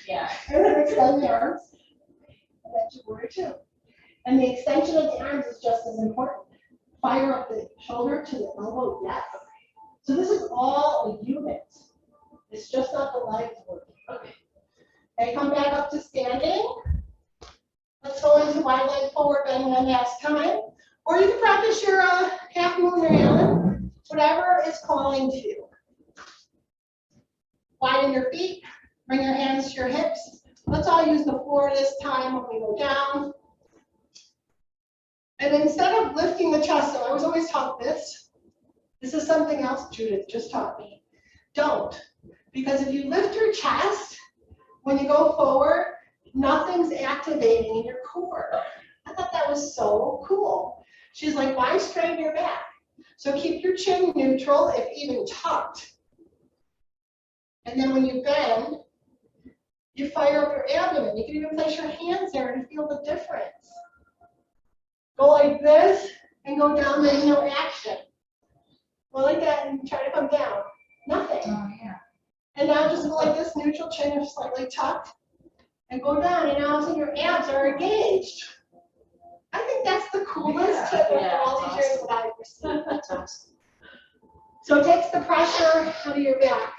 Yeah. And then extend the arms. And that's your warrior two. And the extension of the arms is just as important. Fire up the shoulder to the elbow, yes. So this is all a unit. It's just not the legs working. Okay. Okay, come back up to standing. Let's go into wide leg forward bend one last time. Or you can practice your half moon or Allen, whatever is calling to you. Widen your feet, bring your hands to your hips. Let's all use the floor this time when we go down. And instead of lifting the chest, so I was always taught this. This is something else Judith just taught me. Don't. Because if you lift your chest, when you go forward, nothing's activating in your core. I thought that was so cool. She's like, why strain your back? So keep your chin neutral, if even tucked. And then when you bend, you fire up your abdomen. You can even place your hands there and feel the difference. Go like this and go down, there's no action. Go like that and try to come down. Nothing. Oh, yeah. And now just go like this, neutral chin slightly tucked. And go down, and all of a sudden your abs are engaged. I think that's the coolest tip of all these years that I've received. That's awesome. So it takes the pressure out of your back.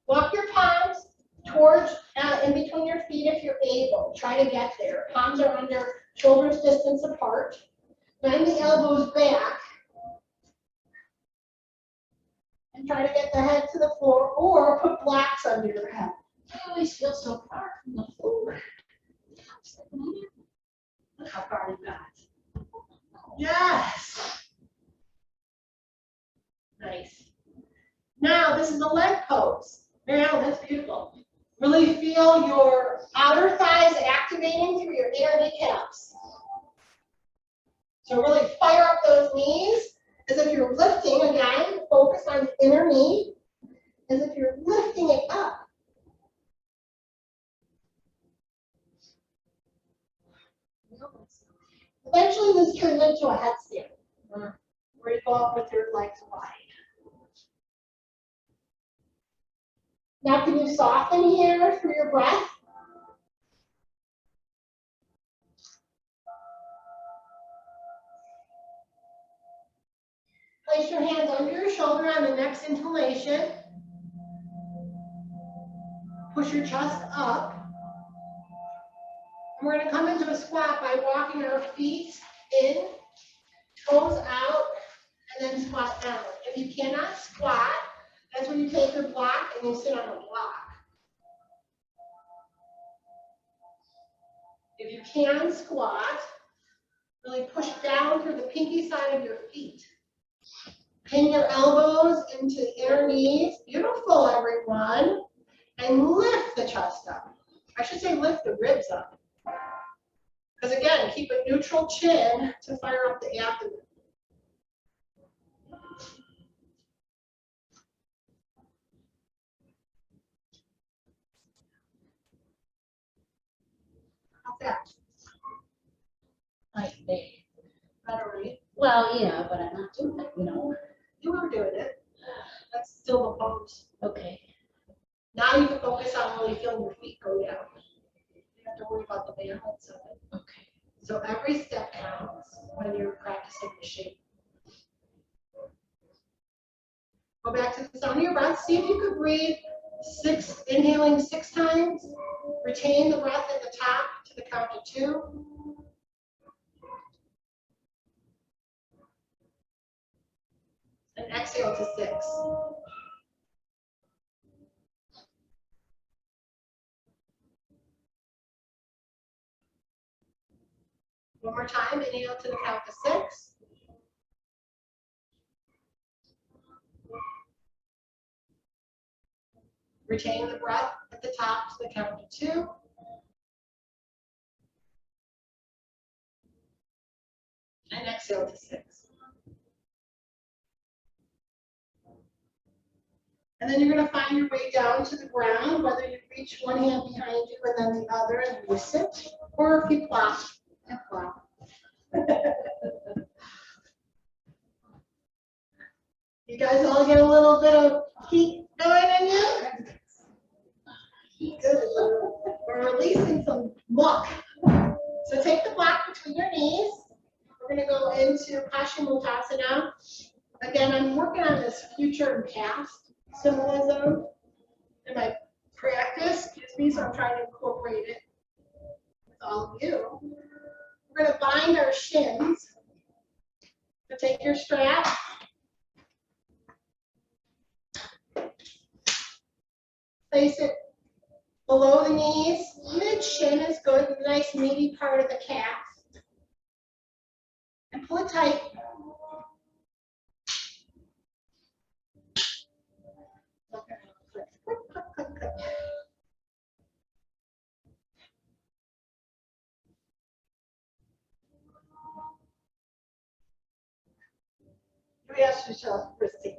Walk your palms towards, in between your feet if you're able. Try to get there. Palms are under shoulders distance apart. Bend the elbows back. And try to get the head to the floor, or put blocks under your head. I always feel so far from the floor. Look how far we got. Yes. Nice. Now this is a leg pose. Marielle, that's beautiful. Really feel your outer thighs activating through your inner kneecaps. So really fire up those knees as if you're lifting. Again, focus on the inner knee as if you're lifting it up. Eventually this turns into a headstand, where you go up with your legs wide. Now can you soften here through your breath? Place your hands under your shoulder on the next inhalation. Push your chest up. And we're going to come into a squat by walking our feet in, toes out, and then squat down. If you cannot squat, that's when you take your block and you sit on a block. If you can squat, really push down through the pinky side of your feet. Pin your elbows into the inner knees. Beautiful, everyone. And lift the chest up. I should say lift the ribs up. Because again, keep a neutral chin to fire up the abdomen. How's that? Like they. Better, right? Well, yeah, but I'm not doing it, You were doing it. That's still the pose. Okay. Now you can focus on really feeling your feet go down. You don't have to worry about the balance of it. Okay. So every step counts when you're practicing the shape. Go back to the sound of your breath. See if you could breathe inhaling 6 times. Retain the breath at the top to the count of 2. And exhale to 6. One more time, inhale to the count of 6. Retain the breath at the top to the count of 2. And exhale to 6. And then you're going to find your way down to the ground, whether you reach one hand behind you and then the other and you sit, or if you plop and plop. You guys all get a little bit of heat going in you? Good. We're releasing some muck. So take the block between your knees. We're going to go into Paschimottanasana. Again, I'm working on this future and past symbolism in my practice, so I'm trying to incorporate it with all of you. We're going to bind our shins. So take your strap. Place it below the knees. Mid-shin is good, the nice meaty part of the calf. And pull it tight. You ask yourself, Christy.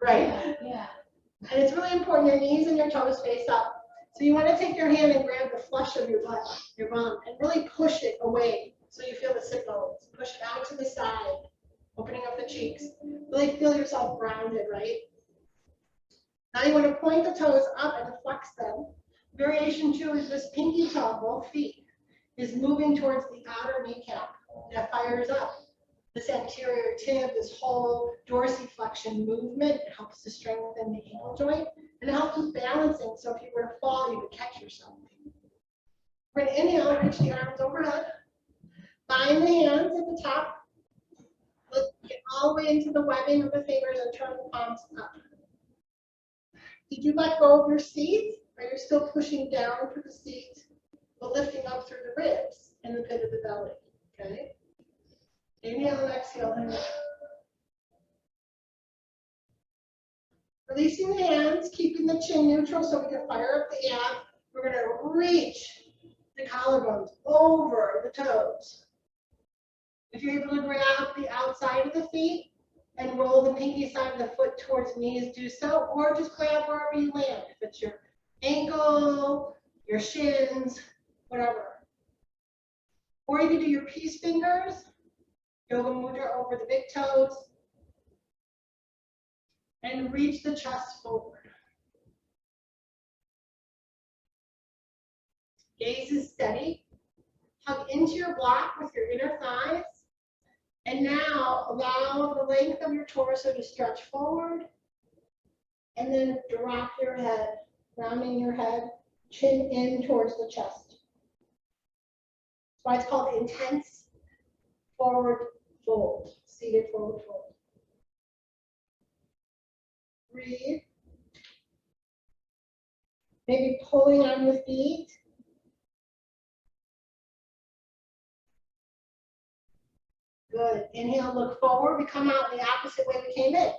Right? Yeah. And it's really important, your knees and your toes face up. So you want to take your hand and grab the flush of your butt, your bum, and really push it away so you feel the sit bones. Push it out to the side, opening up the cheeks. Really feel yourself grounded, right? Now you want to point the toes up and flex them. Variation 2 is this pinky toe, both feet, is moving towards the outer kneecap. That fires up this anterior tib, this whole dorsiflexion movement. It helps to strengthen the ankle joint, and it helps with balancing. So if you were to fall, you could catch yourself. We're going to inhale, reach the arms overhead. Bind the hands at the top. Get all the way into the webbing of the fingers and turn the palms up. Did you let go of your seat? Or you're still pushing down for the seat, but lifting up through the ribs and the pit of the belly? Okay. Inhale and exhale. Releasing the hands, keeping the chin neutral so we can fire up the ab. We're going to reach the collarbones over the toes. If you're able to grab the outside of the feet and roll the pinky side of the foot towards knees, do so, or just grab wherever you land. If it's your ankle, your shins, whatever. Or you can do your peace fingers, yoga mudra over the big toes, and reach the chest forward. Gaze is steady. Hug into your block with your inner thighs. And now allow the length of your torso to stretch forward. And then drop your head, rounding your head, chin in towards the chest. That's why it's called intense forward fold, seated forward fold. Breathe. Maybe pulling on the feet. Good. Inhale, look forward. We come out the opposite way we came in.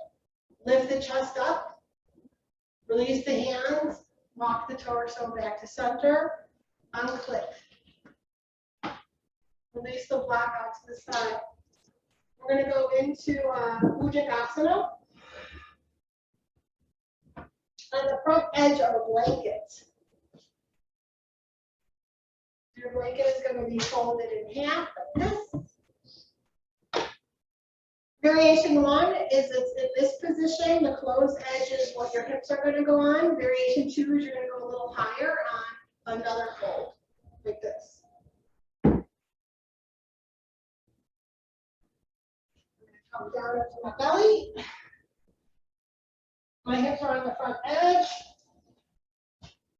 Lift the chest up. Release the hands. Walk the torso back to center. Unclip. Release the block out to the side. We're going to go into Bhujangasana. On the front edge of a blanket. Your blanket is going to be folded in half like this. Variation 1 is it's in this position. The closed edge is what your hips are going to go on. Variation 2 is you're going to go a little higher on another fold, like this. Come down into my belly. My hips are on the front edge.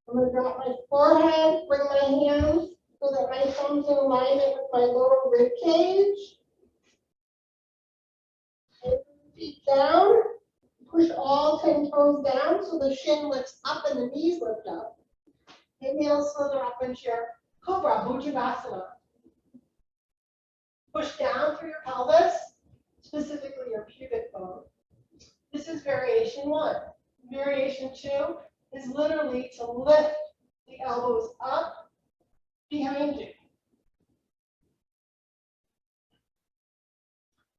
I'm going to drop my forehead, bring my hands so that my thumbs in alignment with my lower rib cage. Feet down, push all 10 toes down so the shin lifts up and the knees lift up. Inhale, slither up into your Cobra, Bhujangasana. Push down through your pelvis, specifically your pubic bone. This is variation 1. Variation 2 is literally to lift the elbows up behind you.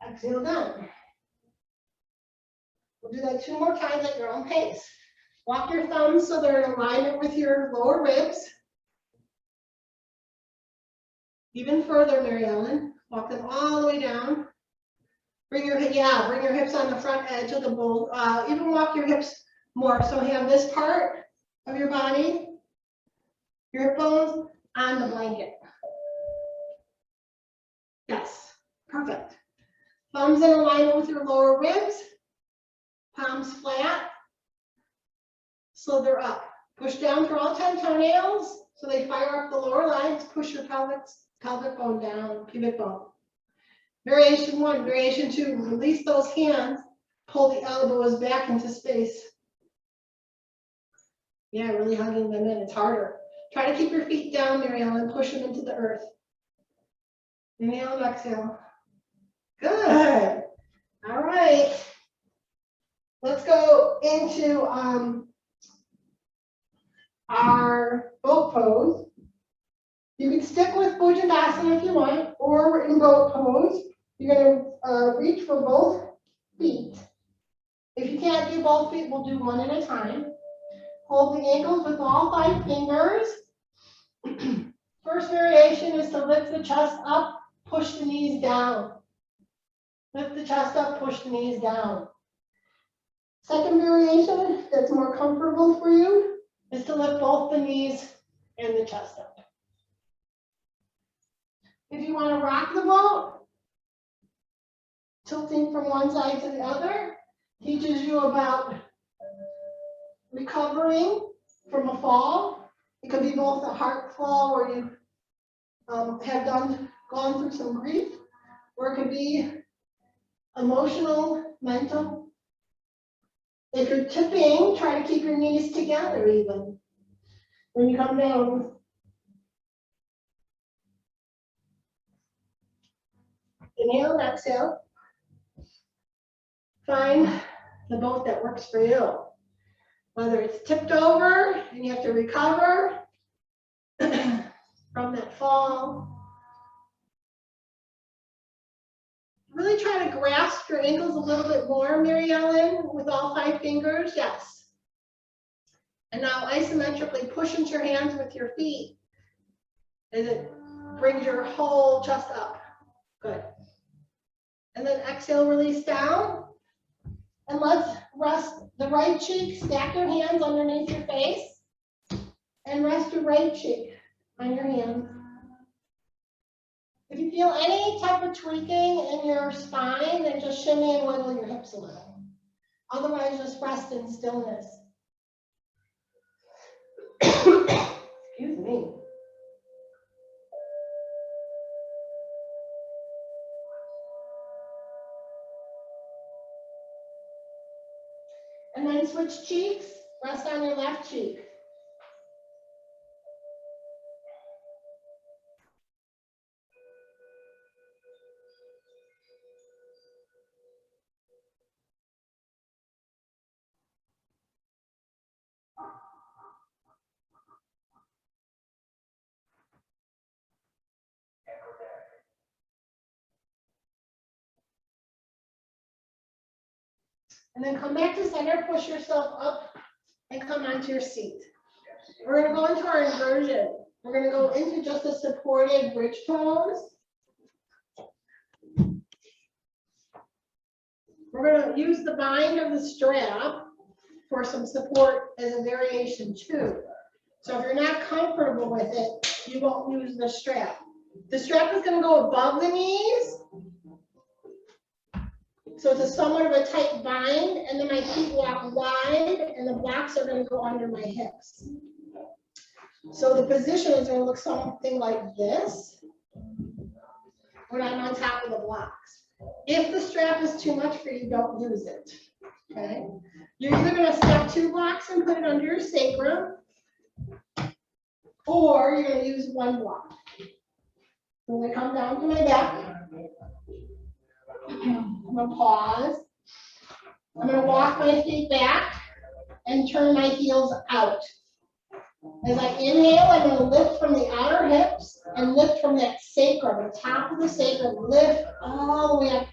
Exhale down. We'll do that 2 more times at your own pace. Walk your thumbs so they're in alignment with your lower ribs. Even further, Mary Ellen. Walk them all the way down. Bring your hips on the front edge of the bowl. Even walk your hips more. So have this part of your body, your hip bones on the blanket. Perfect. Thumbs in alignment with your lower ribs. Palms flat. Slither up. Push down through all 10 toenails so they fire up the lower legs. Push your pelvic bone down, pubic bone. Variation 1, variation 2, release those hands. Pull the elbows back into space. Yeah, really hugging them in. It's harder. Try to keep your feet down, Mary Ellen, push them into the earth. Inhale and exhale. Good. All right. Let's go into our boat pose. You can stick with Bhujangasana if you want, or we're in boat pose. You're going to reach for both feet. If you can't do both feet, we'll do one at a time. Hold the ankles with all 5 fingers. First variation is to lift the chest up, push the knees down. Lift the chest up, push the knees down. Second variation that's more comfortable for you is to lift both the knees and the chest up. If you want to rock the boat, tilting from one side to the other, teaches you about recovering from a fall. It could be both a heart fall where you have gone through some grief, or it could be emotional, mental. If you're tipping, try to keep your knees together even when you come down. Inhale and exhale. Find the boat that works for you. Whether it's tipped over and you have to recover from that fall. Really try to grasp your ankles a little bit more, Mary Ellen, with all 5 fingers. Yes. And now isometrically push into your hands with your feet as it brings your whole chest up. Good. And then exhale, release down. And let's rest the right cheek, stack your hands underneath your face, and rest your right cheek on your hands. If you feel any type of tweaking in your spine, then just shimmy and wiggle your hips a little. Otherwise, just rest in stillness. Excuse me. And then switch cheeks, rest on your left cheek. And then come back to center, push yourself up, and come onto your seat. We're going to go into our inversion. We're going to go into just a supported bridge pose. We're going to use the bind of the strap for some support as a variation 2. So if you're not comfortable with it, you won't use the strap. The strap is going to go above the knees. So it's a somewhat of a tight bind, and then my feet walk wide, and the blocks are going to go under my hips. So the position is going to look something like this when I'm on top of the blocks. If the strap is too much for you, don't use it. Okay? You're either going to step 2 blocks and put it under your sacrum, or you're going to use 1 block. So I'm going to come down to my back. I'm going to pause. I'm going to walk my feet back and turn my heels out. As I inhale, I'm going to lift from the outer hips and lift from that sacrum, the top of the sacrum, lift all the way up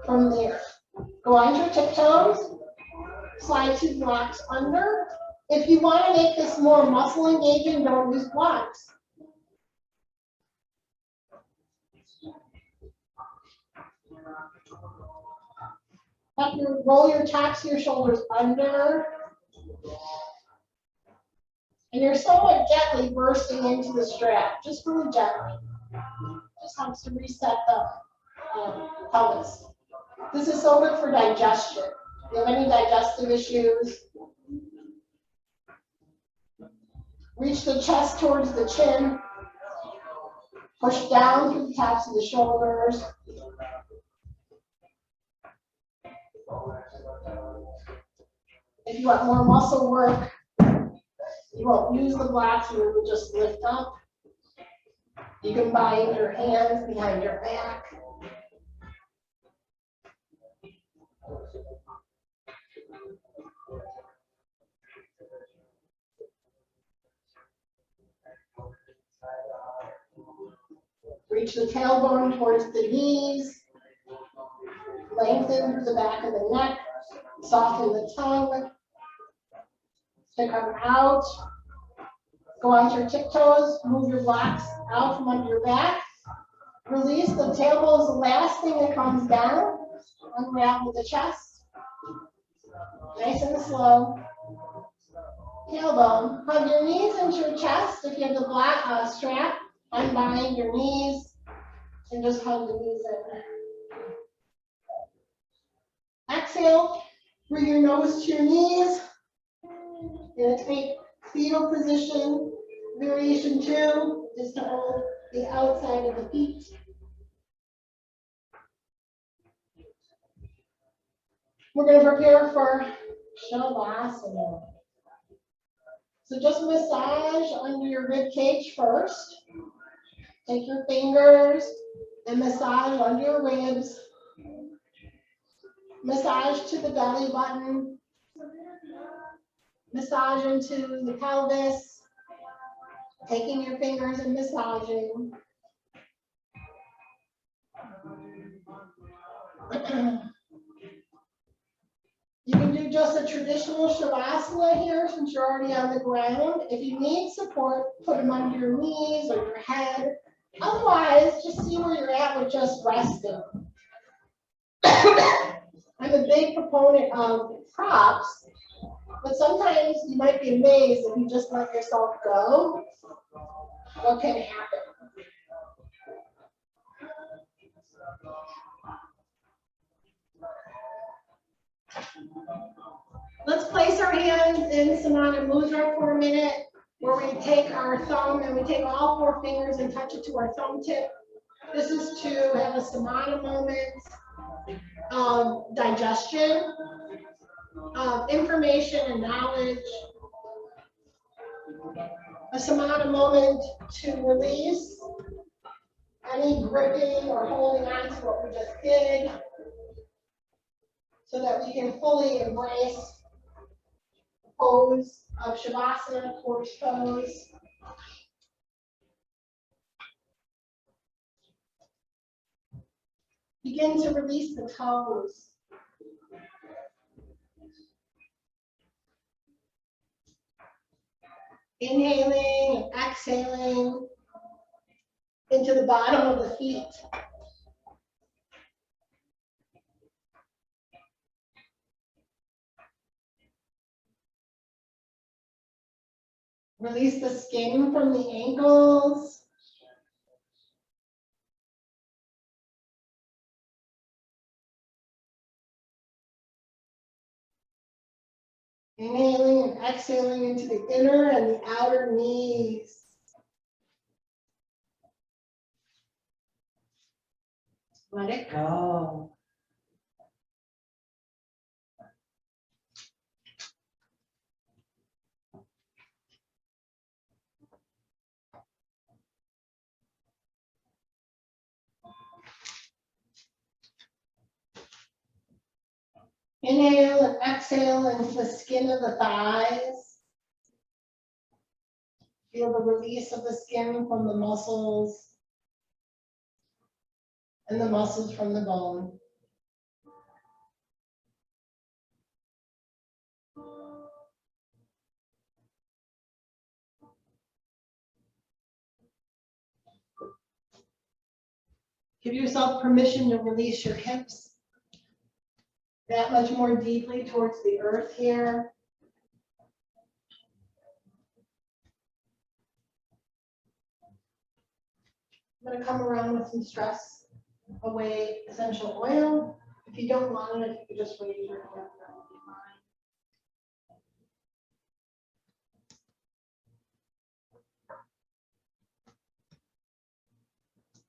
from there. Go on your tiptoes, slide 2 blocks under. If you want to make this more muscle engaging, don't use blocks. Have to roll your tops of your shoulders under. And you're somewhat gently bursting into the strap, just really gently. Just helps to reset pelvis. This is so good for digestion. If you have any digestive issues, reach the chest towards the chin. Push down through the tops of the shoulders. If you want more muscle work, you won't use the blocks, you will just lift up. You can bind your hands behind your back. Reach the tailbone towards the knees. Lengthen through the back of the neck. Soften the tongue. Stick them out. Go onto your tiptoes. Move your blocks out from under your back. Release. The tailbone is the last thing that comes down. Unravel the chest. Nice and slow. Tailbone. Hug your knees into your chest. If you have the block strap, unbind your knees and just hug the knees in. Exhale. Bring your nose to your knees. You're going to take fetal position. Variation 2 is to hold the outside of the feet. We're going to prepare for Shavasana. So just massage under your rib cage first. Take your fingers and massage under your ribs. Massage to the belly button. Massage into the pelvis. Taking your fingers and massaging. You can do just a traditional Shavasana here since you're already on the ground. If you need support, put them under your knees or your head. Otherwise, just see where you're at with just resting. I'm a big proponent of props, but sometimes you might be amazed if you just let yourself go, what can happen. Let's place our hands in Samana Mudra for a minute, where we take our thumb and we take all 4 fingers and touch it to our thumb tip. This is to have a Samana moment of digestion, of information and knowledge, a Samana moment to release any gripping or holding on to what we just did, so that we can fully embrace the pose of Shavasana, horse pose. Begin to release the toes. Inhaling and exhaling into the bottom of the feet. Release the skin from the ankles. Inhaling and exhaling into the inner and the outer knees. Let it go. Inhale and exhale into the skin of the thighs. Feel the release of the skin from the muscles and the muscles from the bone. Give yourself permission to release your hips that much more deeply towards the earth here. I'm going to come around with some stress away essential oil. If you don't want it, you can just raise your hand, that would be fine.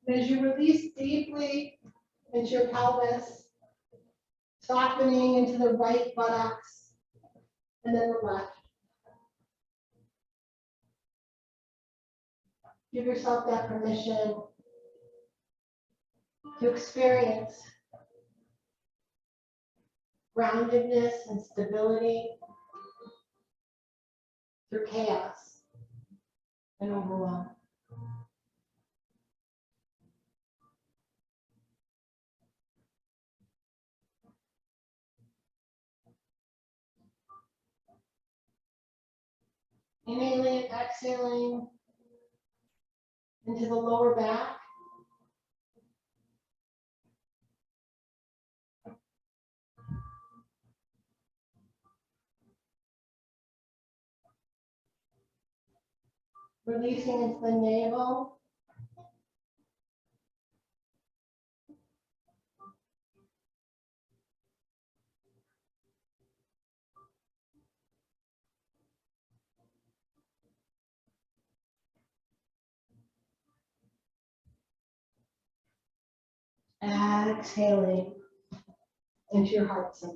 And as you release deeply into your pelvis, softening into the right buttocks and then the left. Give yourself that permission to experience groundedness and stability through chaos and overwhelm. Inhaling and exhaling into the lower back. Releasing into the navel. Exhaling into your heart center.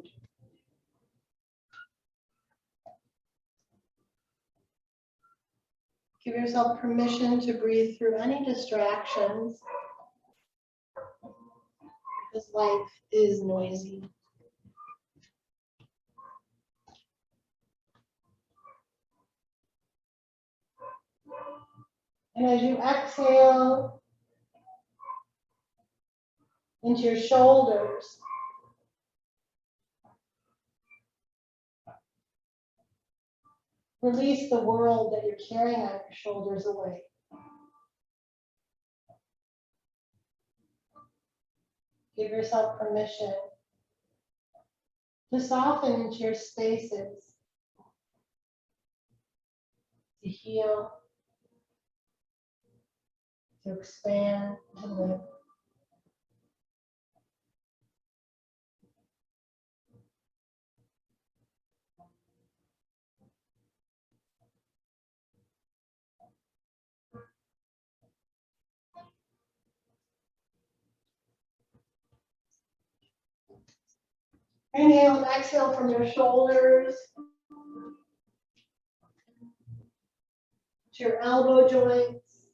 Give yourself permission to breathe through any distractions, because life is noisy. And as you exhale into your shoulders, release the world that you're carrying on your shoulders away. Give yourself permission to soften into your spaces, to heal, to expand, to live. Inhale and exhale from your shoulders to your elbow joints.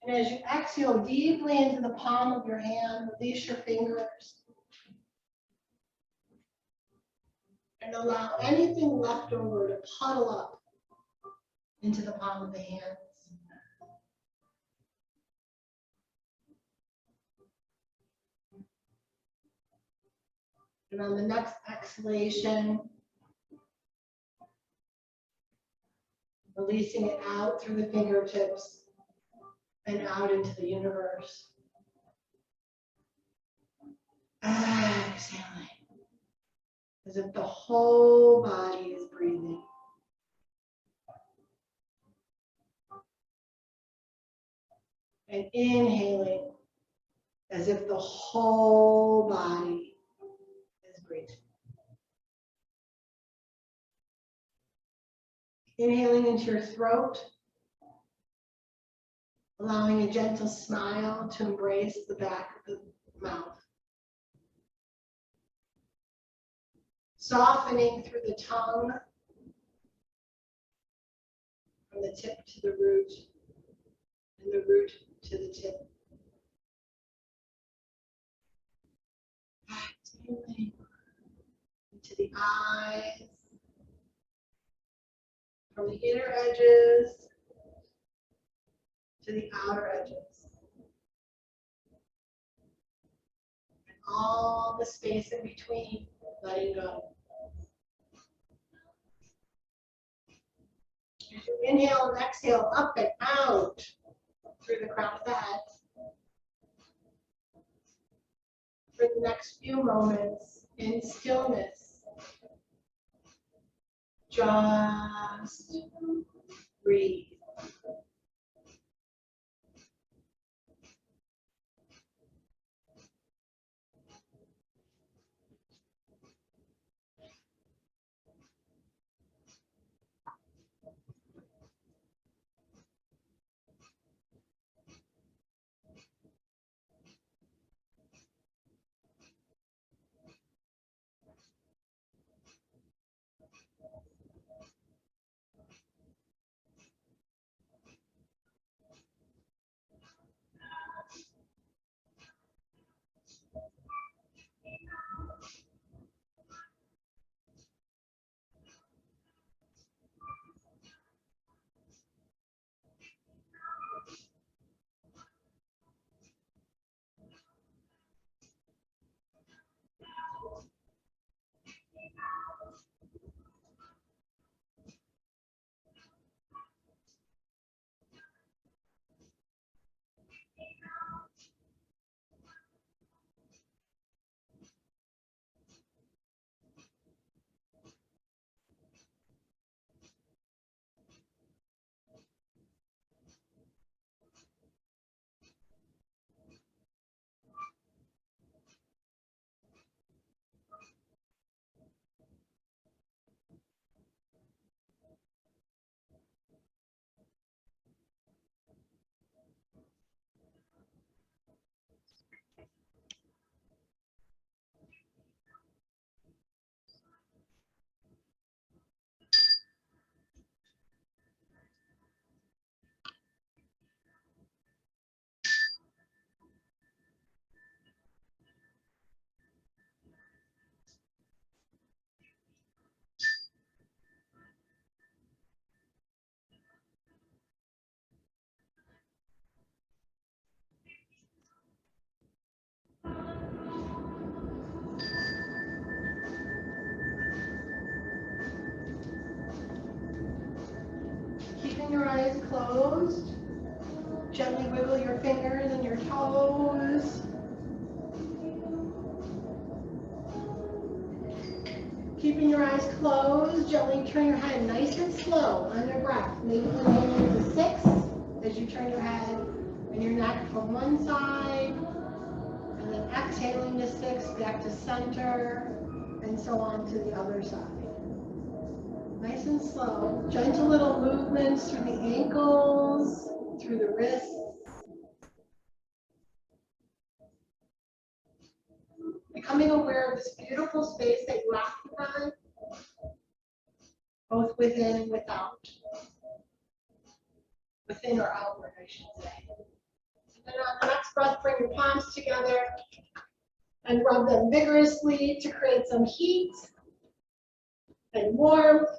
And as you exhale deeply into the palm of your hand, release your fingers. And allow anything left over to puddle up into the palm of the hands. And on the next exhalation, releasing it out through the fingertips and out into the universe. Exhaling, as if the whole body is breathing. And inhaling, as if the whole body is breathing. Inhaling into your throat, allowing a gentle smile to embrace the back of the mouth. Softening through the tongue, from the tip to the root, and the root to the tip. Exhaling into the eyes, from the inner edges to the outer edges. And all the space in between, letting go. As you inhale and exhale, up and out through the crown of the head. For the next few moments in stillness, just breathe. keeping your eyes closed. Gently wiggle your fingers and your toes. Keeping your eyes closed, gently turn your head nice and slow on your breath. Maybe holding to 6 as you turn your head and your neck from one side, and then exhaling to 6 back to center, and so on to the other side. Nice and slow. Gentle little movements through the ankles, through the wrists. Becoming aware of this beautiful space that you occupy, both within and without. Within or outward, I should say. And on the next breath, bring your palms together and rub them vigorously to create some heat and warmth.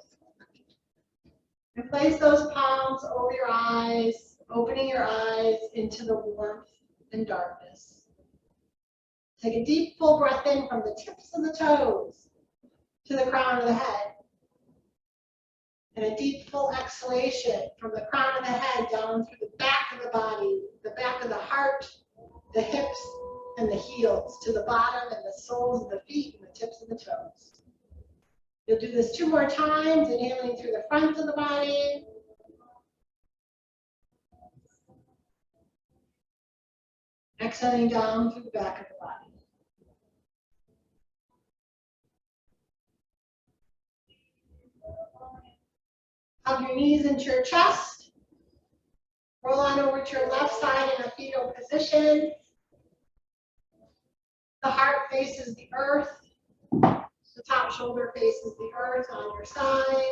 And place those palms over your eyes, opening your eyes into the warmth and darkness. Take a deep, full breath in from the tips of the toes to the crown of the head. And a deep, full exhalation from the crown of the head down through the back of the body, the back of the heart, the hips, and the heels to the bottom and the soles of the feet and the tips of the toes. You'll do this 2 more times, inhaling through the front of the body. Exhaling down through the back of the body. Hug your knees into your chest. Roll on over to your left side in a fetal position. The heart faces the earth. The top shoulder faces the earth on your side.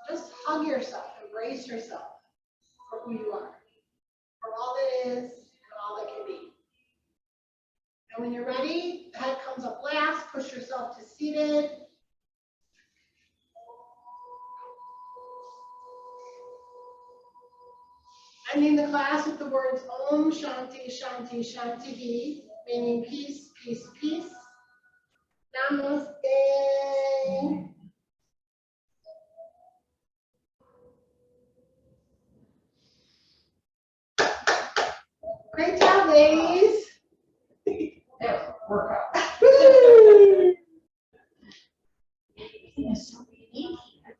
Just hug yourself, embrace yourself for who you are, for all that is and all that can be. And when you're ready, the head comes up last, push yourself to seated. Ending the class with the words Om Shanti Shanti Shanti Hi, meaning peace, peace, peace. Namaste. Great job, ladies.